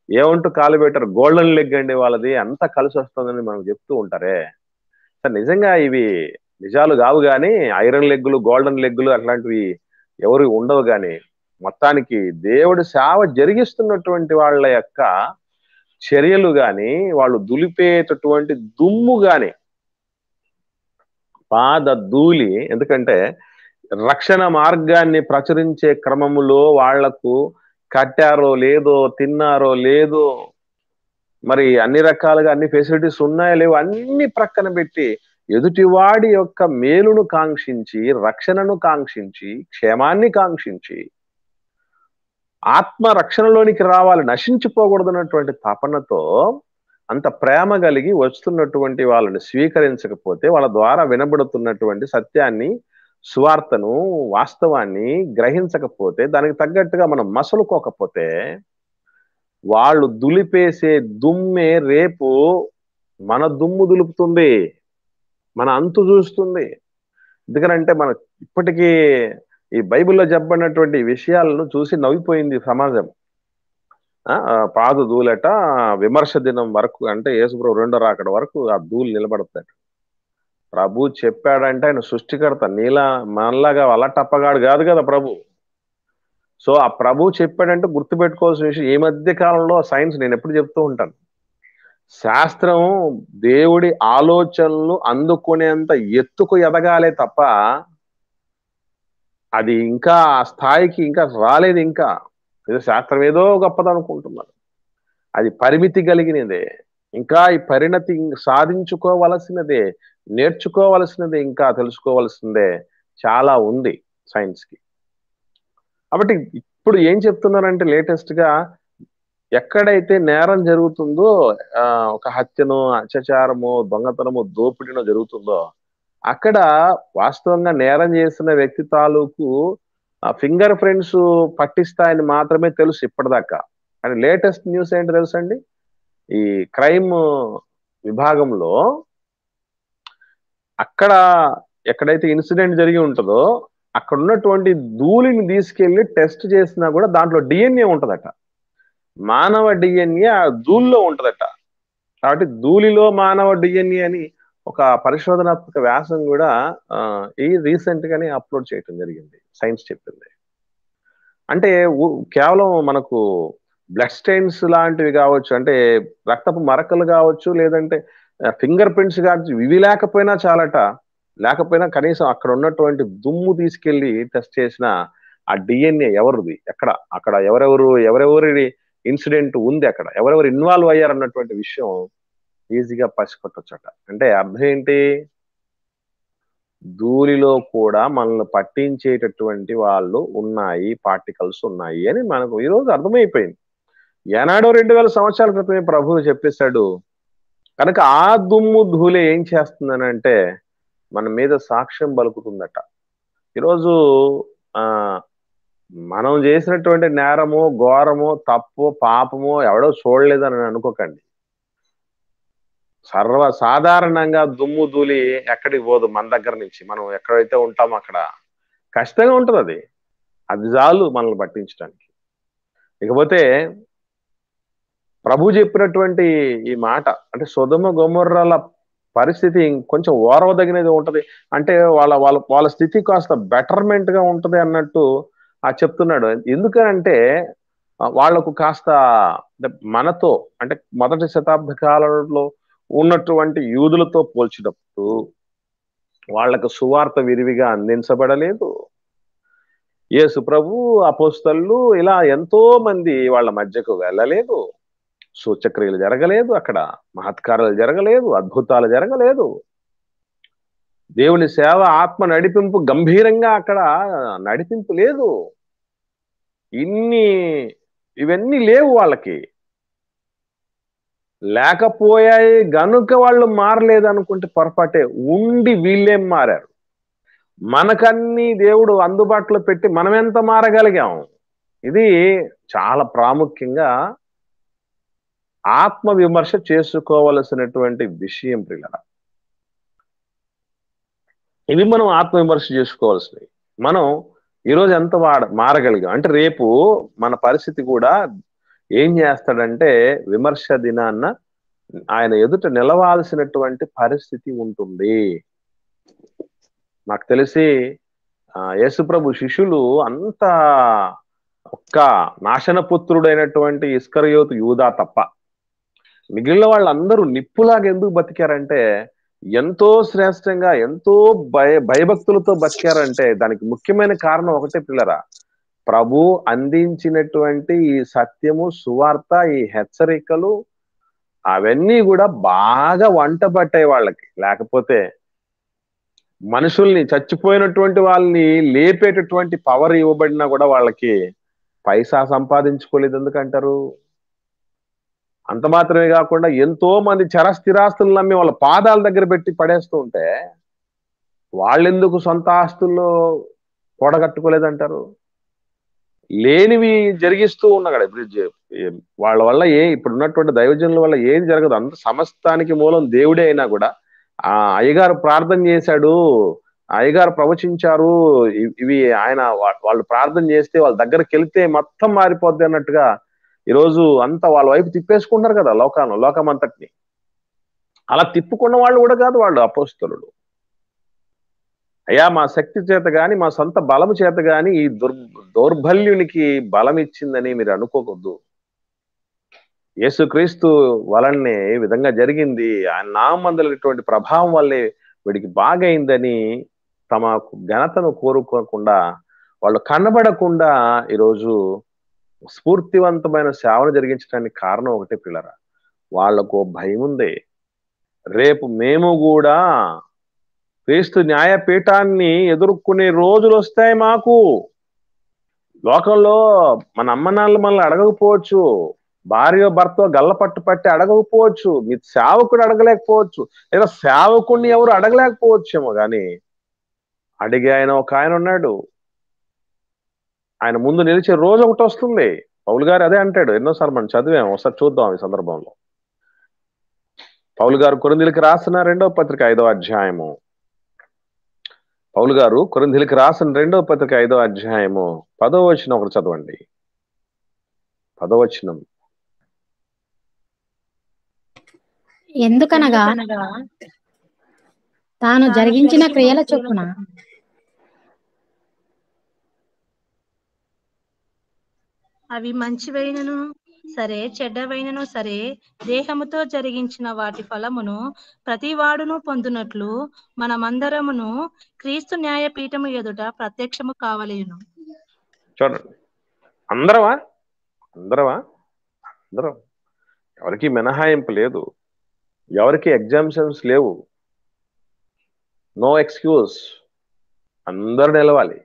ఏమంటూ కాలు పెట్టారు, గోల్డెన్ లెగ్ అండి వాళ్ళది, అంతా కలిసి వస్తుందని మనం చెప్తూ ఉంటారే. నిజంగా ఇవి నిజాలు కావు, కానీ ఐరన్ లెగ్గులు గోల్డెన్ లెగ్గులు అట్లాంటివి ఎవరు ఉండవు. కానీ మొత్తానికి దేవుడి సేవ జరిగిస్తున్నటువంటి వాళ్ళ యొక్క చర్యలు గాని, వాళ్ళు దులిపేటటువంటి దుమ్ము గాని, పాద ధూళి, ఎందుకంటే రక్షణ మార్గాన్ని ప్రచురించే క్రమములో వాళ్లకు కట్టారో లేదో, తిన్నారో లేదో, మరి అన్ని రకాలుగా అన్ని ఫెసిలిటీస్ ఉన్నాయో లేవో అన్ని ప్రక్కన పెట్టి ఎదుటివాడి యొక్క మేలును కాంక్షించి, రక్షణను కాంక్షించి, క్షేమాన్ని కాంక్షించి, ఆత్మ రక్షణలోనికి రావాలి, నశించిపోకూడదన్నటువంటి తపనతో అంత ప్రేమ కలిగి వస్తున్నటువంటి వాళ్ళని స్వీకరించకపోతే, వాళ్ళ ద్వారా వినబడుతున్నటువంటి సత్యాన్ని, సువార్తను, వాస్తవాన్ని గ్రహించకపోతే, దానికి తగ్గట్టుగా మనం మసలుకోకపోతే, వాళ్ళు దులిపేసే దుమ్మే రేపు మన దుమ్ము దులుపుతుంది, మన అంతు చూస్తుంది. ఎందుకంటే మన ఇప్పటికీ ఈ బైబిల్లో చెప్పబడినటువంటి విషయాలను చూసి నవ్విపోయింది సమాజం. పాదు ధూళట విమర్శ దినం వరకు, అంటే యేసుప్రభు రెండో రాకడ వరకు ఆ ధూళి నిలబడతాడు. ప్రభు చెప్పాడంటే ఆయన సృష్టికర్త, నీలా మనలాగా అలటప్పగాడు కాదు కదా ప్రభు. సో ఆ ప్రభు చెప్పాడంటే గుర్తుపెట్టుకోవాల్సిన విషయం, ఈ మధ్య కాలంలో సైన్స్, నేను ఎప్పుడు చెప్తూ ఉంటాను, శాస్త్రం దేవుడి ఆలోచనలు అందుకునేంత ఎత్తుకు ఎదగాలే తప్ప అది ఇంకా ఆ స్థాయికి ఇంకా రాలేదు. ఇంకా ఏదో శాస్త్రం ఏదో గొప్పదనుకుంటున్నారు, అది పరిమితి కలిగినదే. ఇంకా ఈ పరిణతి సాధించుకోవలసినదే, నేర్చుకోవలసినదే, ఇంకా తెలుసుకోవలసిందే చాలా ఉంది సైన్స్ కి. కాబట్టి ఇప్పుడు ఏం చెప్తున్నారంటే, లేటెస్ట్ గా ఎక్కడైతే నేరం జరుగుతుందో, ఒక హత్యను, అత్యాచారము, దొంగతనము, దోపిడీనో జరుగుతుందో, అక్కడ వాస్తవంగా నేరం చేసిన వ్యక్తి తాలూకు ఫింగర్ ప్రింట్స్ పట్టిస్తాయని మాత్రమే తెలుసు ఇప్పటిదాకా. కానీ లేటెస్ట్ న్యూస్ ఏంటి తెలుసండి, ఈ క్రైమ్ విభాగంలో అక్కడ ఎక్కడైతే ఇన్సిడెంట్ జరిగి ఉంటుందో అక్కడ ఉన్నటువంటి ధూళిని తీసుకెళ్లి టెస్ట్ చేసినా కూడా దాంట్లో డిఎన్ఏ ఉంటదట. మానవ డిఎన్ఏ ఆ ధూళిలో ఉంటదట. కాబట్టి ధూళిలో మానవ డిఎన్ఏ అని ఒక పరిశోధనాత్మక వ్యాసం కూడా ఈ రీసెంట్ గానే అప్లోడ్ చేయటం జరిగింది. సైన్స్ చెప్పింది. అంటే కేవలం మనకు బ్లడ్ స్టెయిన్స్ లాంటివి కావచ్చు, అంటే రక్తపు మరకలు కావచ్చు, లేదంటే ఫింగర్ ప్రింట్స్ కావచ్చు, ఇవి లేకపోయినా చాలట. లేకపోయినా కనీసం అక్కడ ఉన్నటువంటి దుమ్ము తీసుకెళ్లి టెస్ట్ చేసిన ఆ డిఎన్ఏ ఎవరిది, అక్కడ ఎవరెవరి ఇన్సిడెంట్ ఉంది, అక్కడ ఎవరెవరు ఇన్వాల్వ్ అయ్యారు అన్నటువంటి విషయం ఈజీగా పసికొట్టొచ్చట. అంటే అర్థం ఏంటి, ధూళిలో కూడా మనల్ని పట్టించేటటువంటి వాళ్ళు ఉన్నాయి, పార్టికల్స్ ఉన్నాయి అని మనకు ఈరోజు అర్థమైపోయింది. ఏనాడో 2000 సంవత్సరాల క్రితమే ప్రభువు చెప్పేశాడు. కనుక ఆ దుమ్ము ధూళి ఏం చేస్తుందని అంటే మన మీద సాక్ష్యం పలుకుతుందట. ఈరోజు మనం చేసినటువంటి నేరమో, ఘోరమో, తప్పో, పాపమో ఎవడో చూడలేదని అనుకోకండి. సర్వసాధారణంగా దుమ్ము ధూళి ఎక్కడికి పోదు మన దగ్గర నుంచి. మనం ఎక్కడైతే ఉంటామో అక్కడ కష్టంగా ఉంటుంది. అది చాలు మనల్ని పట్టించడానికి. ఇకపోతే ప్రభు చెప్పినటువంటి ఈ మాట, అంటే సొదొమ గొమొర్రాల పరిస్థితి కొంచెం ఓర్వదగినది ఉంటది. అంటే వాళ్ళ స్థితి కాస్త బెటర్మెంట్ గా ఉంటది అన్నట్టు చెప్తున్నాడు. ఎందుకంటే వాళ్లకు కాస్త మనతో, అంటే మొదటి శతాబ్ద కాలంలో ఉన్నటువంటి యూదులతో పోల్చినప్పుడు వాళ్లకు సువార్త విరివిగా అందించబడలేదు. యేసు ప్రభు, అపోస్తలు ఇలా ఎంతో మంది వాళ్ళ మధ్యకు వెళ్ళలేదు. సూచక్రియలు జరగలేదు, అక్కడ మహత్కారాలు జరగలేదు, అద్భుతాలు జరగలేదు. దేవుని సేవ, ఆత్మ నడిపింపు గంభీరంగా అక్కడ నడిపింపు లేదు. ఇవన్నీ లేవు వాళ్ళకి. లేకపోయాయి గనుక వాళ్ళు మారలేదు అనుకుంటే పొరపాటే. ఉండి వీళ్ళేం మారారు? మనకన్నీ దేవుడు అందుబాటులో పెట్టి మనం ఎంత మారగలిగాం? ఇది చాలా ప్రాముఖ్యంగా ఆత్మ విమర్శ చేసుకోవలసినటువంటి విషయం ప్రియులారా. ఇవి మనం ఆత్మ విమర్శ చేసుకోవాల్సినవి. మనం ఈరోజు ఎంత మారగలిగాం అంటే రేపు మన పరిస్థితి కూడా ఏం చేస్తాడంటే విమర్శ దినాన్న ఆయన ఎదుట నిలవాల్సినటువంటి పరిస్థితి ఉంటుంది. నాకు తెలిసి యేసుప్రభు శిష్యులు అంత ఒక్క నాశనపుత్రుడైనటువంటి ఇస్కరియోతు యూదా తప్ప మిగిలిన వాళ్ళందరూ నిప్పులాగా ఎందుకు బతికారంటే, ఎంతో శ్రేష్టంగా, ఎంతో భయభక్తులతో బతికారంటే దానికి ముఖ్యమైన కారణం ఒకటే పిల్లరా, ప్రభు అందించినటువంటి ఈ సత్యము, సువార్త, ఈ హెచ్చరికలు అవన్నీ కూడా బాగా వంట పట్టాయి వాళ్ళకి. లేకపోతే మనుషుల్ని, చచ్చిపోయినటువంటి వాళ్ళని లేపేటటువంటి పవర్ ఇవ్వబడినా కూడా వాళ్ళకి పైసా సంపాదించుకోలేదు. ఎందుకంటారు? అంత మాత్రమే కాకుండా ఎంతో మంది చరస్థిరాస్తులను నమ్మి వాళ్ళ పాదాల దగ్గర పెట్టి పడేస్తూ ఉంటే వాళ్ళెందుకు సొంత ఆస్తుల్లో కూడగట్టుకోలేదంటారు? లేనివి జరిగిస్తూ ఉన్నాడు. వాళ్ళ వల్ల ఇప్పుడు ఉన్నటువంటి దైవజనుల వల్ల ఏది జరగదు. అంత సమస్తానికి మూలం దేవుడే అయినా కూడా ఆ అయ్యగారు ప్రార్థన చేశాడు, అయ్యగారు ప్రవచించారు, ఇవి ఆయన వాళ్ళు ప్రార్థన చేస్తే వాళ్ళ దగ్గరికి వెళ్తే మొత్తం మారిపోద్ది అన్నట్టుగా ఈరోజు అంతా వాళ్ళ వైపు తిప్పేసుకుంటారు కదా లోకం అంతటిని. అలా తిప్పుకున్న వాళ్ళు కూడా కాదు వాళ్ళు అపోస్తలుడు. అయ్యా మా శక్తి చేత గాని, మా సొంత బలము చేత గాని ఈ దౌర్బల్యునికి బలం ఇచ్చిందని మీరు అనుకోకూడదు. యేసుక్రీస్తు వలనే ఈ విధంగా జరిగింది, ఆయన నామందలటువంటి ప్రభావం వల్లే వీడికి బాగైందని తమ ఘనతను కోరుకోకుండా, వాళ్ళు కనబడకుండా ఈరోజు స్ఫూర్తివంతమైన సేవను జరిగించడానికి కారణం ఒకటే పిల్లరా, వాళ్లకు భయం ఉంది. రేపు మేము కూడా క్రీస్తు న్యాయపీఠాన్ని ఎదుర్కొనే రోజులు వస్తాయి మాకు. లోకంలో మన అమ్మ నాన్నలు మనల్ని అడగకపోవచ్చు, భార్య భర్త గల్లపట్టు పట్టి అడగకపోవచ్చు, మీ సేవకుడు అడగలేకపోవచ్చు, లేదా సేవకుడిని ఎవరు అడగలేకపోవచ్చేమో కానీ అడిగే ఒక ఆయన ఉన్నాడు. ఆయన ముందు నిలిచే రోజు ఒకటి వస్తుంది. పౌలు గారు అదే అంటాడు, ఎన్నోసార్లు మనం చదివాం, ఒకసారి చూద్దాం ఈ సందర్భంలో. పౌలు గారు కొరింథీయులకు రాసిన 2వ పత్రిక 5వ అధ్యాయము. పౌలు గారు కొరింథీయులకు రాసిన 2వ పత్రిక 5వ అధ్యాయము 10వ వచనం ఒకటి చదవండి. 10వ వచనం. ఎందుకనగా తాను జరిగించిన క్రియల చొప్పున అవి మంచివైనను సరే చెడ్డవైనను సరే దేహముతో జరిగించిన వాటి ఫలమును ప్రతివాడును పొందునట్లు మనమందరమును క్రీస్తు న్యాయపీఠము ఎదుట ప్రత్యక్షము కావలేను. చూడండి, అందరం ఎవరికి మినహాయింపు లేదు, ఎవరికి ఎగ్జామ్షన్స్ లేవు, నో ఎక్స్క్యూజ్, అందరు నిలవాలి.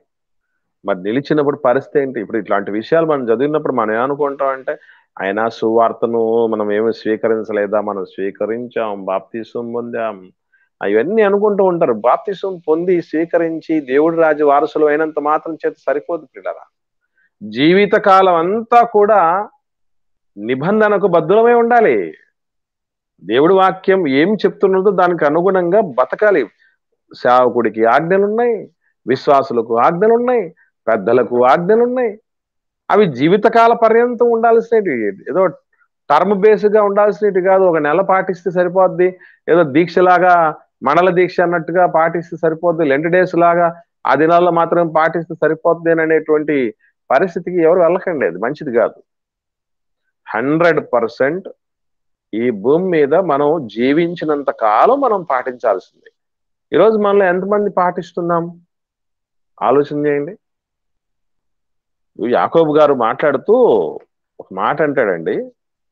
మరి నిలిచినప్పుడు పరిస్థితి ఏంటి? ఇప్పుడు ఇట్లాంటి విషయాలు మనం చదివినప్పుడు మనం ఏమనుకుంటాం అంటే, ఆయన సువార్తను మనం ఏమి స్వీకరించలేదా? మనం స్వీకరించాం, బాప్తిసం పొందాం, ఇవన్నీ అనుకుంటూ ఉంటారు. బాప్తిసం పొంది స్వీకరించి దేవుడి రాజ్య వారసులు అయినంత మాత్రం చేత సరిపోదు పిల్లరా. జీవితకాలం అంతా కూడా నిబంధనకు బద్ధులమై ఉండాలి. దేవుడి వాక్యం ఏం చెప్తున్నదో దానికి అనుగుణంగా బతకాలి. సేవకుడికి ఆజ్ఞలున్నాయి, విశ్వాసులకు ఆజ్ఞలున్నాయి, పెద్దలకు ఆజ్ఞలున్నాయి. అవి జీవితకాల పర్యంతం ఉండాల్సినవి, ఏదో టర్మ్ బేస్గా ఉండాల్సినవి కాదు. ఒక నెల పాటిస్తే సరిపోద్ది, ఏదో దీక్షలాగా మండల దీక్ష అన్నట్టుగా పాటిస్తే సరిపోద్ది, లెంట్ డేస్ లాగా ఆ దినాల్లో మాత్రం పాటిస్తే సరిపోద్ది అనేటువంటి పరిస్థితికి ఎవరు వెళ్ళకండి. అది మంచిది కాదు. 100% ఈ భూమి మీద మనం జీవించినంత కాలం మనం పాటించాల్సింది. ఈరోజు మనలో ఎంతమంది పాటిస్తున్నాం ఆలోచన చేయండి. యాకోబు గారు మాట్లాడుతూ ఒక మాట అంటాడండి,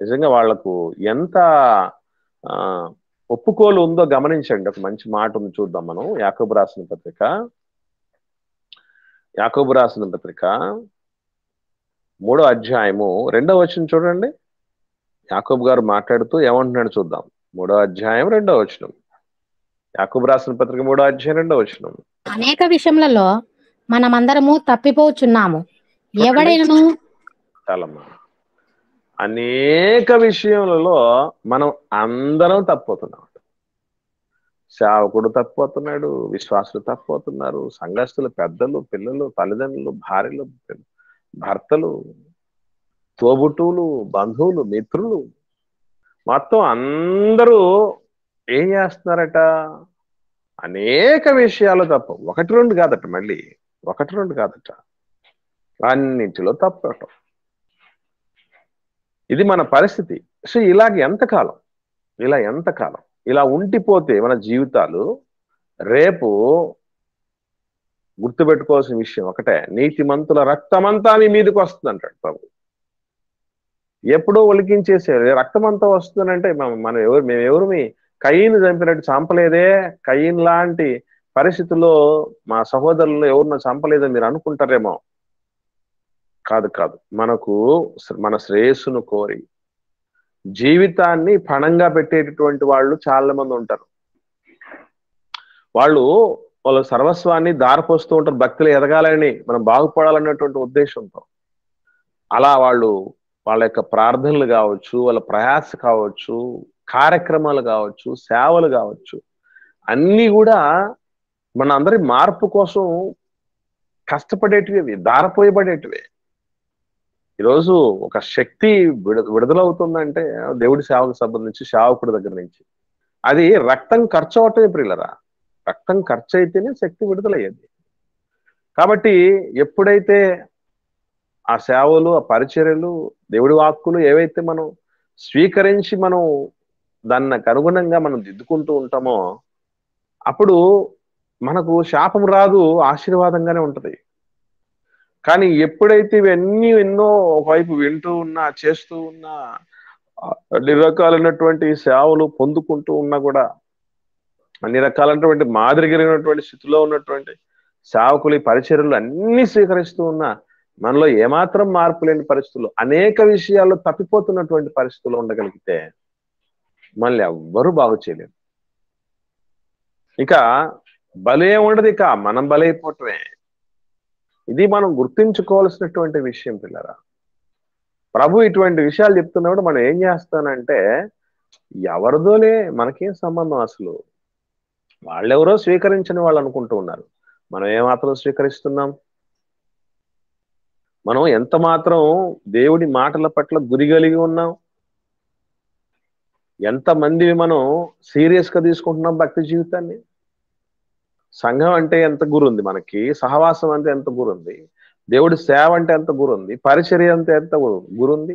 నిజంగా వాళ్లకు ఎంత ఒప్పుకోలు ఉందో గమనించండి. ఒక మంచి మాట ఉంది, చూద్దాం మనం. యాకోబు రాసిన పత్రిక 3వ అధ్యాయము 2వ వచనం చూడండి. యాకోబు గారు మాట్లాడుతూ ఏమంటున్నాడు చూద్దాం. 3వ అధ్యాయం 2వ వచనం. యాకోబు రాసిన పత్రిక 3వ అధ్యాయం 2వ వచనం. అనేక విషయములలో మనమందరము తప్పిపోచున్నాము. ఎవడైనను చాలమ్మా, అనేక విషయములలో మనం అందరం తప్పిపోతున్నాం. సేవకుడు తప్పిపోతున్నాడు, విశ్వాసులు తప్పిపోతున్నారు, సంఘస్థులు, పెద్దలు, పిల్లలు, తల్లిదండ్రులు, భార్యలు, భర్తలు, తోబుట్టువులు, బంధువులు, మిత్రులు, మొత్తం అందరూ ఏం చేస్తున్నారట? అనేక విషయాలు తప్ప, 1-2 కాదట, మళ్ళీ 1-2 కాదట, అన్నింటిలో తప్పటం. ఇది మన పరిస్థితి. సో ఇలా ఎంతకాలం ఇలా ఉండిపోతే మన జీవితాలు, రేపు గుర్తుపెట్టుకోవాల్సిన విషయం ఒకటే, నీతిమంతుల రక్తమంతా మీ మీదకి వస్తుంది అంటాడు ప్రభు. ఎప్పుడో ఒలికించేసే రక్తమంతా వస్తుందంటే మేము కయ్యను చంపినట్టు చంపలేదే, కయ్యను లాంటి పరిస్థితుల్లో మా సహోదరులు ఎవరినో చంపలేదని మీరు అనుకుంటారేమో. కాదు, మన శ్రేయస్సును కోరి జీవితాన్ని పణంగా పెట్టేటటువంటి వాళ్ళు చాలా మంది ఉంటారు. వాళ్ళ సర్వస్వాన్ని దారిపోస్తూ ఉంటారు, భక్తులు ఎదగాలని, మనం బాగుపడాలన్నటువంటి ఉద్దేశంతో. అలా వాళ్ళ యొక్క ప్రార్థనలు కావచ్చు, వాళ్ళ ప్రయాస కావచ్చు, కార్యక్రమాలు కావచ్చు, సేవలు కావచ్చు, అన్నీ కూడా మన అందరి మార్పు కోసం కష్టపడేటివి, దారపోయబడేటివి. ఈరోజు ఒక శక్తి విడుదలవుతుందంటే దేవుడి సేవకు సంబంధించి, సేవకుడి దగ్గర నుంచి, అది రక్తం ఖర్చు అవటమే ప్రియులరా. రక్తం ఖర్చు అయితేనే శక్తి విడుదలయ్యేది. కాబట్టి ఎప్పుడైతే ఆ సేవలు, ఆ పరిచర్యలు, దేవుడి వాక్కులు ఏవైతే మనం స్వీకరించి మనం దానికి అనుగుణంగా మనం దిద్దుకుంటూ ఉంటామో, అప్పుడు మనకు శాపం రాదు, ఆశీర్వాదంగానే ఉంటది. కానీ ఎప్పుడైతే ఇవన్నీ ఎన్నో ఒకవైపు వింటూ ఉన్నా, చేస్తూ ఉన్నా, అన్ని రకాలైనటువంటి సేవలు పొందుకుంటూ ఉన్నా కూడా, అన్ని రకాలైనటువంటి మాదిరి కలిగినటువంటి స్థితిలో ఉన్నటువంటి సేవకులు, పరిచర్యలు అన్ని స్వీకరిస్తూ ఉన్నా, మనలో ఏమాత్రం మార్పు లేని పరిస్థితుల్లో అనేక విషయాల్లో తప్పిపోతున్నటువంటి పరిస్థితుల్లో ఉండగలిగితే మనల్ని ఎవ్వరూ బాగు చేయలేరు. ఇక బలే ఉండదు, ఇక మనం బలైపోవటమే. ఇది మనం గుర్తించుకోవాల్సినటువంటి విషయం పిల్లరా. ప్రభు ఇటువంటి విషయాలు చెప్తున్నప్పుడు మనం ఏం చేస్తానంటే, ఎవరిదోలే మనకేం సంబంధం, అసలు వాళ్ళెవరో స్వీకరించని వాళ్ళు అనుకుంటూ ఉన్నారు. మనం ఏమాత్రం స్వీకరిస్తున్నాం? మనం ఎంత మాత్రం దేవుడి మాటల పట్ల గురి కలిగి ఉన్నాం? ఎంతమంది మనం సీరియస్ గా తీసుకుంటున్నాం భక్తి జీవితాన్ని? సంఘం అంటే ఎంత గురుంది మనకి, సహవాసం అంటే ఎంత గురుంది, దేవుడి సేవ అంటే ఎంత గురుంది, పరిచర్య అంటే ఎంత గురుంది.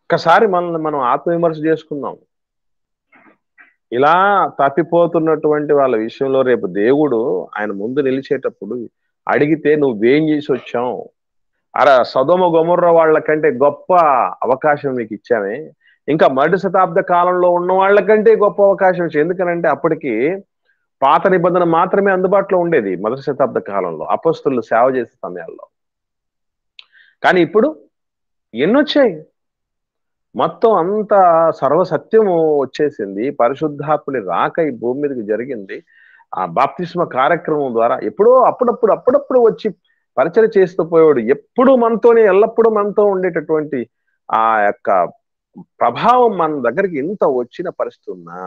ఒక్కసారి మనల్ని మనం ఆత్మవిమర్శ చేసుకుందాం. ఇలా తప్పిపోతున్నటువంటి వాళ్ళ విషయంలో రేపు దేవుడు ఆయన ముందు నిలిచేటప్పుడు అడిగితే నువ్వేం చేసి వచ్చావు? సొదొమ గొమొర్రా వాళ్ళకంటే గొప్ప అవకాశం మీకు ఇచ్చామే, ఇంకా మొదటి శతాబ్ద కాలంలో ఉన్న వాళ్ళకంటే గొప్ప అవకాశం ఇచ్చాం. ఎందుకనంటే అప్పటికి పాత నిబంధన మాత్రమే అందుబాటులో ఉండేది మొదటి శతాబ్ద కాలంలో, అపొస్తలులు సేవ చేసే సమయాల్లో. కానీ ఇప్పుడు ఎన్నొచ్చాయి? మొత్తం అంతా సర్వసత్యము వచ్చేసింది. పరిశుద్ధాత్ముని రాక ఈ భూమి మీదకి జరిగింది. ఆ బాప్తిస్మ కార్యక్రమం ద్వారా అప్పుడప్పుడు వచ్చి పరిచయం చేస్తూ పోయేవాడు. ఎప్పుడు మనతోనే, ఎల్లప్పుడూ మనతో ఉండేటటువంటి ఆ యొక్క ప్రభావం మన దగ్గరికి ఇంత వచ్చిన పరిస్థితి ఉన్నా,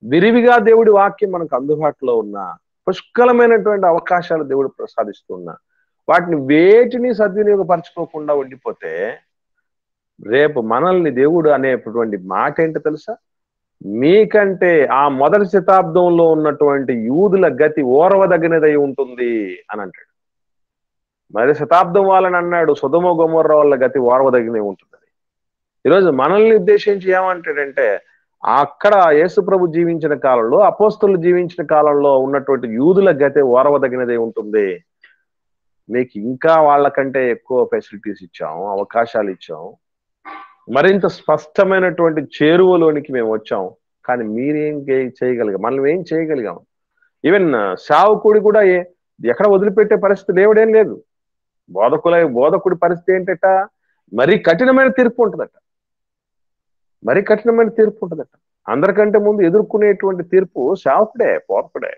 విరివిగా దేవుడి వాక్యం మనకు అందుబాటులో ఉన్నా, పుష్కలమైనటువంటి అవకాశాలు దేవుడు ప్రసాదిస్తున్నా, వాటిని వేటిని సద్వినియోగపరచుకోకుండా ఉండిపోతే రేపు మనల్ని దేవుడు అనేటువంటి మాట ఏంటో తెలుసా? మీకంటే ఆ మొదటి శతాబ్దంలో ఉన్నటువంటి యూదుల గతి ఓర్వదగినదై ఉంటుంది అని అంటాడు. మొదటి శతాబ్దం వాళ్ళని అన్నాడు, సొదొమ గొమొర్రా వాళ్ళ గతి ఓర్వదగినే ఉంటుందని. ఈరోజు మనల్ని ఉద్దేశించి ఏమంటాడంటే, అక్కడ యేసుప్రభు జీవించిన కాలంలో, అపోస్తలులు జీవించిన కాలంలో ఉన్నటువంటి యూదుల గతి ఓర్వదగినదే ఉంటుంది. మీకు ఇంకా వాళ్ళకంటే ఎక్కువ ఫెసిలిటీస్ ఇచ్చాం, అవకాశాలు ఇచ్చాం, మరింత స్పష్టమైనటువంటి చేరువలోనికి మేము వచ్చాం. కానీ మీరేం చేయగలిగాం? మనం ఏం చేయగలిగాం? ఈవెన్ సేవకుడి కూడా ఎక్కడ వదిలిపెట్టే పరిస్థితి దేవుడేం లేదు. బోధకుడి పరిస్థితి ఏంటట? మరీ కఠినమైన తీర్పు ఉంటుందట. అందరికంటే ముందు ఎదుర్కొనేటువంటి తీర్పు సేవకుడే, పోర్పుడే.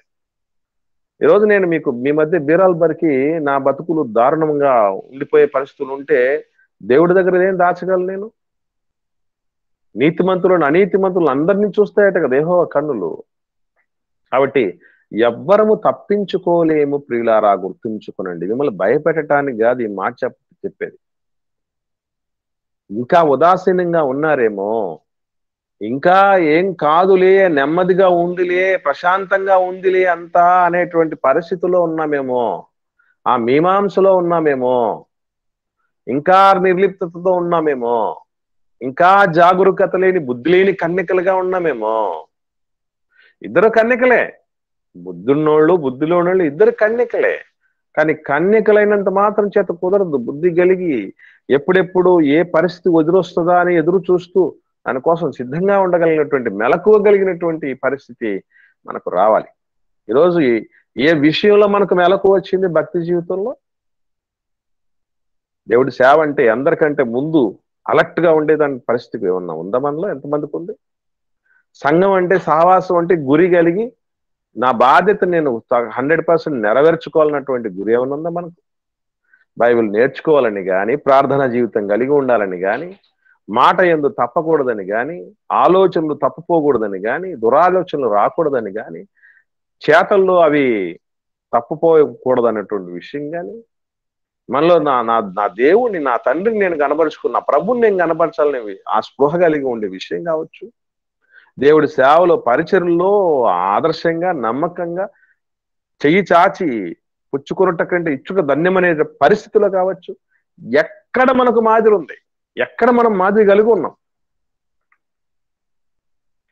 ఈరోజు నేను మీకు మీ మధ్య బీరాల్బరికి నా బతుకులు దారుణంగా ఉండిపోయే పరిస్థితులు ఉంటే దేవుడి దగ్గర ఏం దాచగలను నేను? నీతిమంతులను అనీతిమంతులను అందరినీ చూస్తాయట కదా యెహోవా కన్నులు. కాబట్టి ఎవ్వరము తప్పించుకోలేము ప్రియులారా, గుర్తుంచుకునండి. మిమ్మల్ని భయపెట్టడానికి కాదు ఈ మాట చెప్పేది. ఇంకా ఉదాసీనంగా ఉన్నారేమో, ఇంకా ఏం కాదులే, నెమ్మదిగా ఉందిలే, ప్రశాంతంగా ఉందిలే అంతా అనేటువంటి పరిస్థితిలో ఉన్నామేమో, ఆ మీమాంసలో ఉన్నామేమో, ఇంకా నిర్లిప్తతో ఉన్నామేమో, ఇంకా జాగరూకత లేని, బుద్ధి లేని కన్యకలుగా ఉన్నామేమో. ఇద్దరు కన్యకలే, బుద్ధిలోనోళ్ళు ఇద్దరు కన్యకలే. కానీ కన్యకలైనంత మాత్రం చేత కుదరదు. బుద్ధి కలిగి ఎప్పుడెప్పుడు ఏ పరిస్థితి ఎదురొస్తుందా అని ఎదురు చూస్తూ దానికోసం సిద్ధంగా ఉండగలిగినటువంటి, మెలకువ కలిగినటువంటి పరిస్థితి మనకు రావాలి. ఈరోజు ఏ విషయంలో మనకు మెలకువ వచ్చింది భక్తి జీవితంలో? దేవుడి సేవ అంటే అందరికంటే ముందు అలర్ట్ గా ఉండేదాని పరిస్థితి ఏమన్నా ఉందా మనలో? ఎంతమందికి ఉంది? సంఘం అంటే, సహవాసం అంటే గురి కలిగి నా బాధ్యత నేను 100% నెరవేర్చుకోవాలన్నటువంటి గురి ఏమన్నా ఉందా మనకు? బైబిల్ నేర్చుకోవాలని కానీ, ప్రార్థనా జీవితం కలిగి ఉండాలని కానీ, మాట యందు తప్పకూడదని కానీ, ఆలోచనలు తప్పుపోకూడదని కానీ, దురాలోచనలు రాకూడదని కానీ, చేతల్లో అవి తప్పుపోకూడదన్నటువంటి విషయం కానీ, మనలో నా దేవుణ్ణి, నా తండ్రిని నేను కనబరుచుకున్న, ప్రభుని నేను కనబరచాలని ఆ స్పృహ కలిగి ఉండే విషయం కావచ్చు, దేవుడి సేవలో పరిచర్లో ఆదర్శంగా, నమ్మకంగా, చెయ్యి చాచి పుచ్చుకొనుట కంటే ఇచ్చుట ధన్యమనే పరిస్థితిలో కావచ్చు, ఎక్కడ మనకు మాదిరి ఉంది, ఎక్కడ మనం మాదిరి కలిగి ఉన్నాం?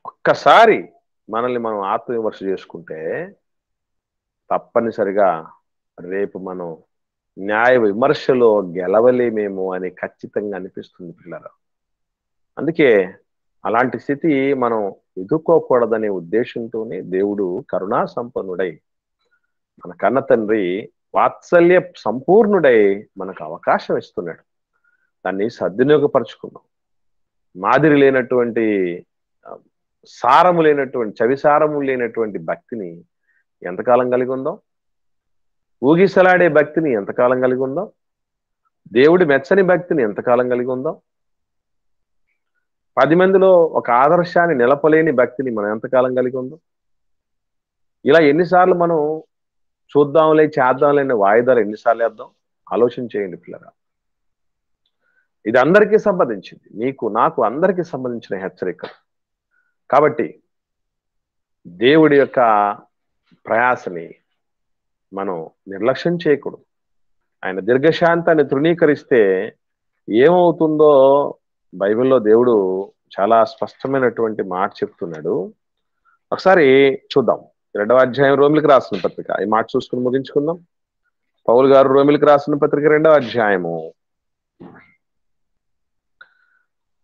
ఒక్కసారి మనల్ని మనం ఆత్మవిమర్శ చేసుకుంటే తప్పనిసరిగా రేపు మనం న్యాయ విమర్శలో గెలవలేమేమో అని ఖచ్చితంగా అనిపిస్తుంది పిల్లలు. అందుకే అలాంటి స్థితి మనం ఎదుర్కోకూడదనే ఉద్దేశంతోనే దేవుడు కరుణా సంపన్నుడై మన కన్న తండ్రి వాత్సల్య సంపూర్ణుడై మనకు అవకాశం ఇస్తున్నాడు. దాన్ని సద్వినియోగపరుచుకుందాం. మాదిరి లేనటువంటి, సారము లేనటువంటి, చవిసారము లేనటువంటి భక్తిని ఎంతకాలం కలిగి ఉందాం? ఊగిసలాడే భక్తిని ఎంతకాలం కలిగి ఉందాం? దేవుడి మెచ్చని భక్తిని ఎంతకాలం కలిగి ఉందాం? 10 మందిలో ఒక ఆదర్శాన్ని నిలపలేని భక్తిని మనం ఎంతకాలం కలిగి ఉందాం? ఇలా ఎన్నిసార్లు మనం చూద్దాంలే, చేద్దాంలే అనే వాయిదాలు ఎన్నిసార్లు వేద్దాం? ఆలోచన చేయండి పిల్లరా. ఇది అందరికీ సంబంధించింది, నీకు నాకు అందరికీ సంబంధించిన హెచ్చరిక. కాబట్టి దేవుడి యొక్క ప్రయాసని మనం నిర్లక్ష్యం చేయకూడదు. ఆయన దీర్ఘశాంతాన్ని తృణీకరిస్తే ఏమవుతుందో బైబిల్లో దేవుడు చాలా స్పష్టమైనటువంటి మాట చెప్తున్నాడు. ఒకసారి చూద్దాం. 2వ అధ్యాయం రోమిలికి రాసిన పత్రిక, ఈ మాట చూసుకుని ముగించుకుందాం. పౌలు గారు రోమిలికి రాసిన పత్రిక 2వ అధ్యాయము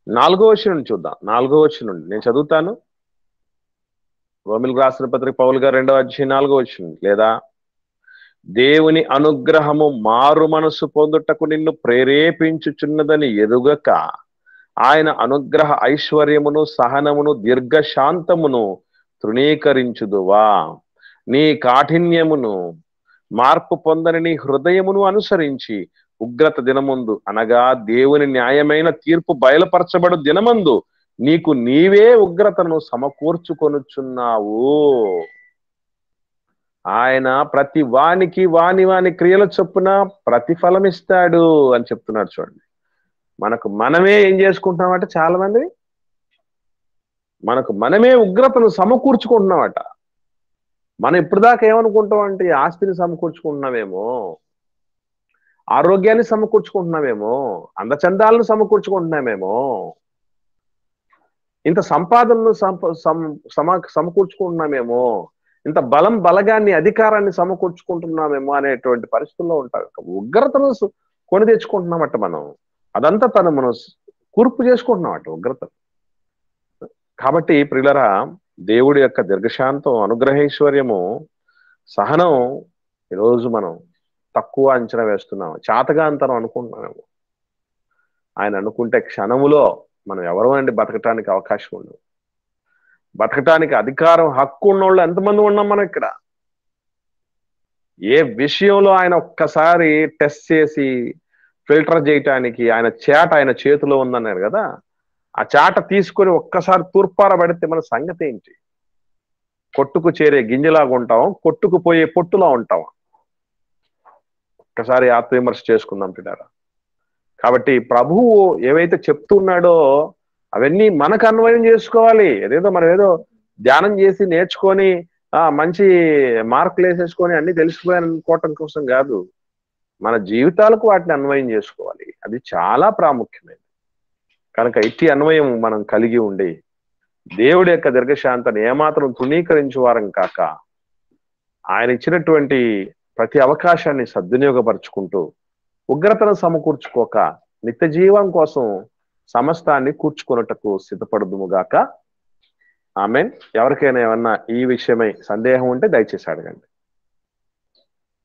4వ వచనం చూద్దాం. 4వ వచనం నుండి నేను చదువుతాను. రోమిలికి రాసిన పత్రిక పౌలు గారు 2వ అధ్యాయం 4వ వచనం. లేదా దేవుని అనుగ్రహము మారు మనసు పొందుటకు నిన్ను ప్రేరేపించుచున్నదని ఎరుగక ఆయన అనుగ్రహ ఐశ్వర్యమును, సహనమును, దీర్ఘశాంతమును తృణీకరించుదువా? నీ కాఠిన్యమును, మార్పు పొందని నీ హృదయమును అనుసరించి ఉగ్రత దినమందు, అనగా దేవుని న్యాయమైన తీర్పు బయలుపరచబడు దినమందు నీకు నీవే ఉగ్రతను సమకూర్చుకొనుచున్నావు. ఆయన ప్రతి వానికి వాని క్రియల చొప్పున ప్రతిఫలం ఇస్తాడు అని చెప్తున్నాడు. చూడండి, మనకు మనమే ఏం చేసుకుంటున్నామంటే, చాలా మంది మనకు మనమే ఉగ్రతను సమకూర్చుకుంటున్నామట. మనం ఇప్పటిదాకా ఏమనుకుంటాం అంటే, ఆస్తిని సమకూర్చుకుంటున్నామేమో, ఆరోగ్యాన్ని సమకూర్చుకుంటున్నామేమో, అందచందాలను సమకూర్చుకుంటున్నామేమో, ఇంత సంపాదనను సమకూర్చుకుంటున్నామేమో, ఇంత బలగాన్ని, అధికారాన్ని సమకూర్చుకుంటున్నామేమో అనేటువంటి పరిస్థితుల్లో ఉంటారు. ఉగ్రతను కొని తెచ్చుకుంటున్నామట మనం. అదంతా మనం కూర్పు చేసుకుంటున్నామట ఉగ్రత. కాబట్టి ప్రియులరా, దేవుడి యొక్క దీర్ఘశాంతం, అనుగ్రహైశ్వర్యము, సహనం ఈరోజు మనం తక్కువ అంచనా వేస్తున్నాం, చాతగాంతరం అనుకుంటున్నామేమో. ఆయన అనుకుంటే క్షణములో మనం ఎవరో అండి బతకటానికి అవకాశం ఉండదు. బతకటానికి అధికారం, హక్కు ఉన్నోళ్ళు ఎంతమంది ఉన్నాం మనం ఇక్కడ? ఏ విషయంలో ఆయన ఒక్కసారి టెస్ట్ చేసి ఫిల్టర్ చేయటానికి ఆయన చేతిలో ఉందన్నారు కదా, ఆ చాట తీసుకొని ఒక్కసారి తూర్పార పెడితే మన సంగతి ఏంటి? కొట్టుకు చేరే గింజలాగా ఉంటాం, కొట్టుకు పోయే పొట్టులా ఉంటాం. ఒక్కసారి ఆత్మవిమర్శ చేసుకుందాం పిల్లారా. కాబట్టి ప్రభువు ఏవైతే చెప్తున్నాడో అవన్నీ మనకు అన్వయం చేసుకోవాలి. మనం ఏదో ధ్యానం చేసి నేర్చుకొని మంచి మార్కులు వేసేసుకొని అన్ని తెలిసిపోయాను అనుకోవటం కోసం కాదు, మన జీవితాలకు వాటిని అన్వయం చేసుకోవాలి. అది చాలా ప్రాముఖ్యమైనది. కనుక ఇట్టి అన్వయం మనం కలిగి ఉండి దేవుడి యొక్క దీర్ఘశాంతాన్ని ఏమాత్రం తృణీకరించే వారం కాక, ఆయన ఇచ్చినటువంటి ప్రతి అవకాశాన్ని సద్వినియోగపరుచుకుంటూ, ఉగ్రతను సమకూర్చుకోక, నిత్య జీవం కోసం సమస్తాన్ని కూర్చుకొనుటకు సిద్ధపడుదుముగాక. ఆమేన్. ఎవరికైనా ఏమన్నా ఈ విషయమై సందేహం ఉంటే దయచేసి అడగండి.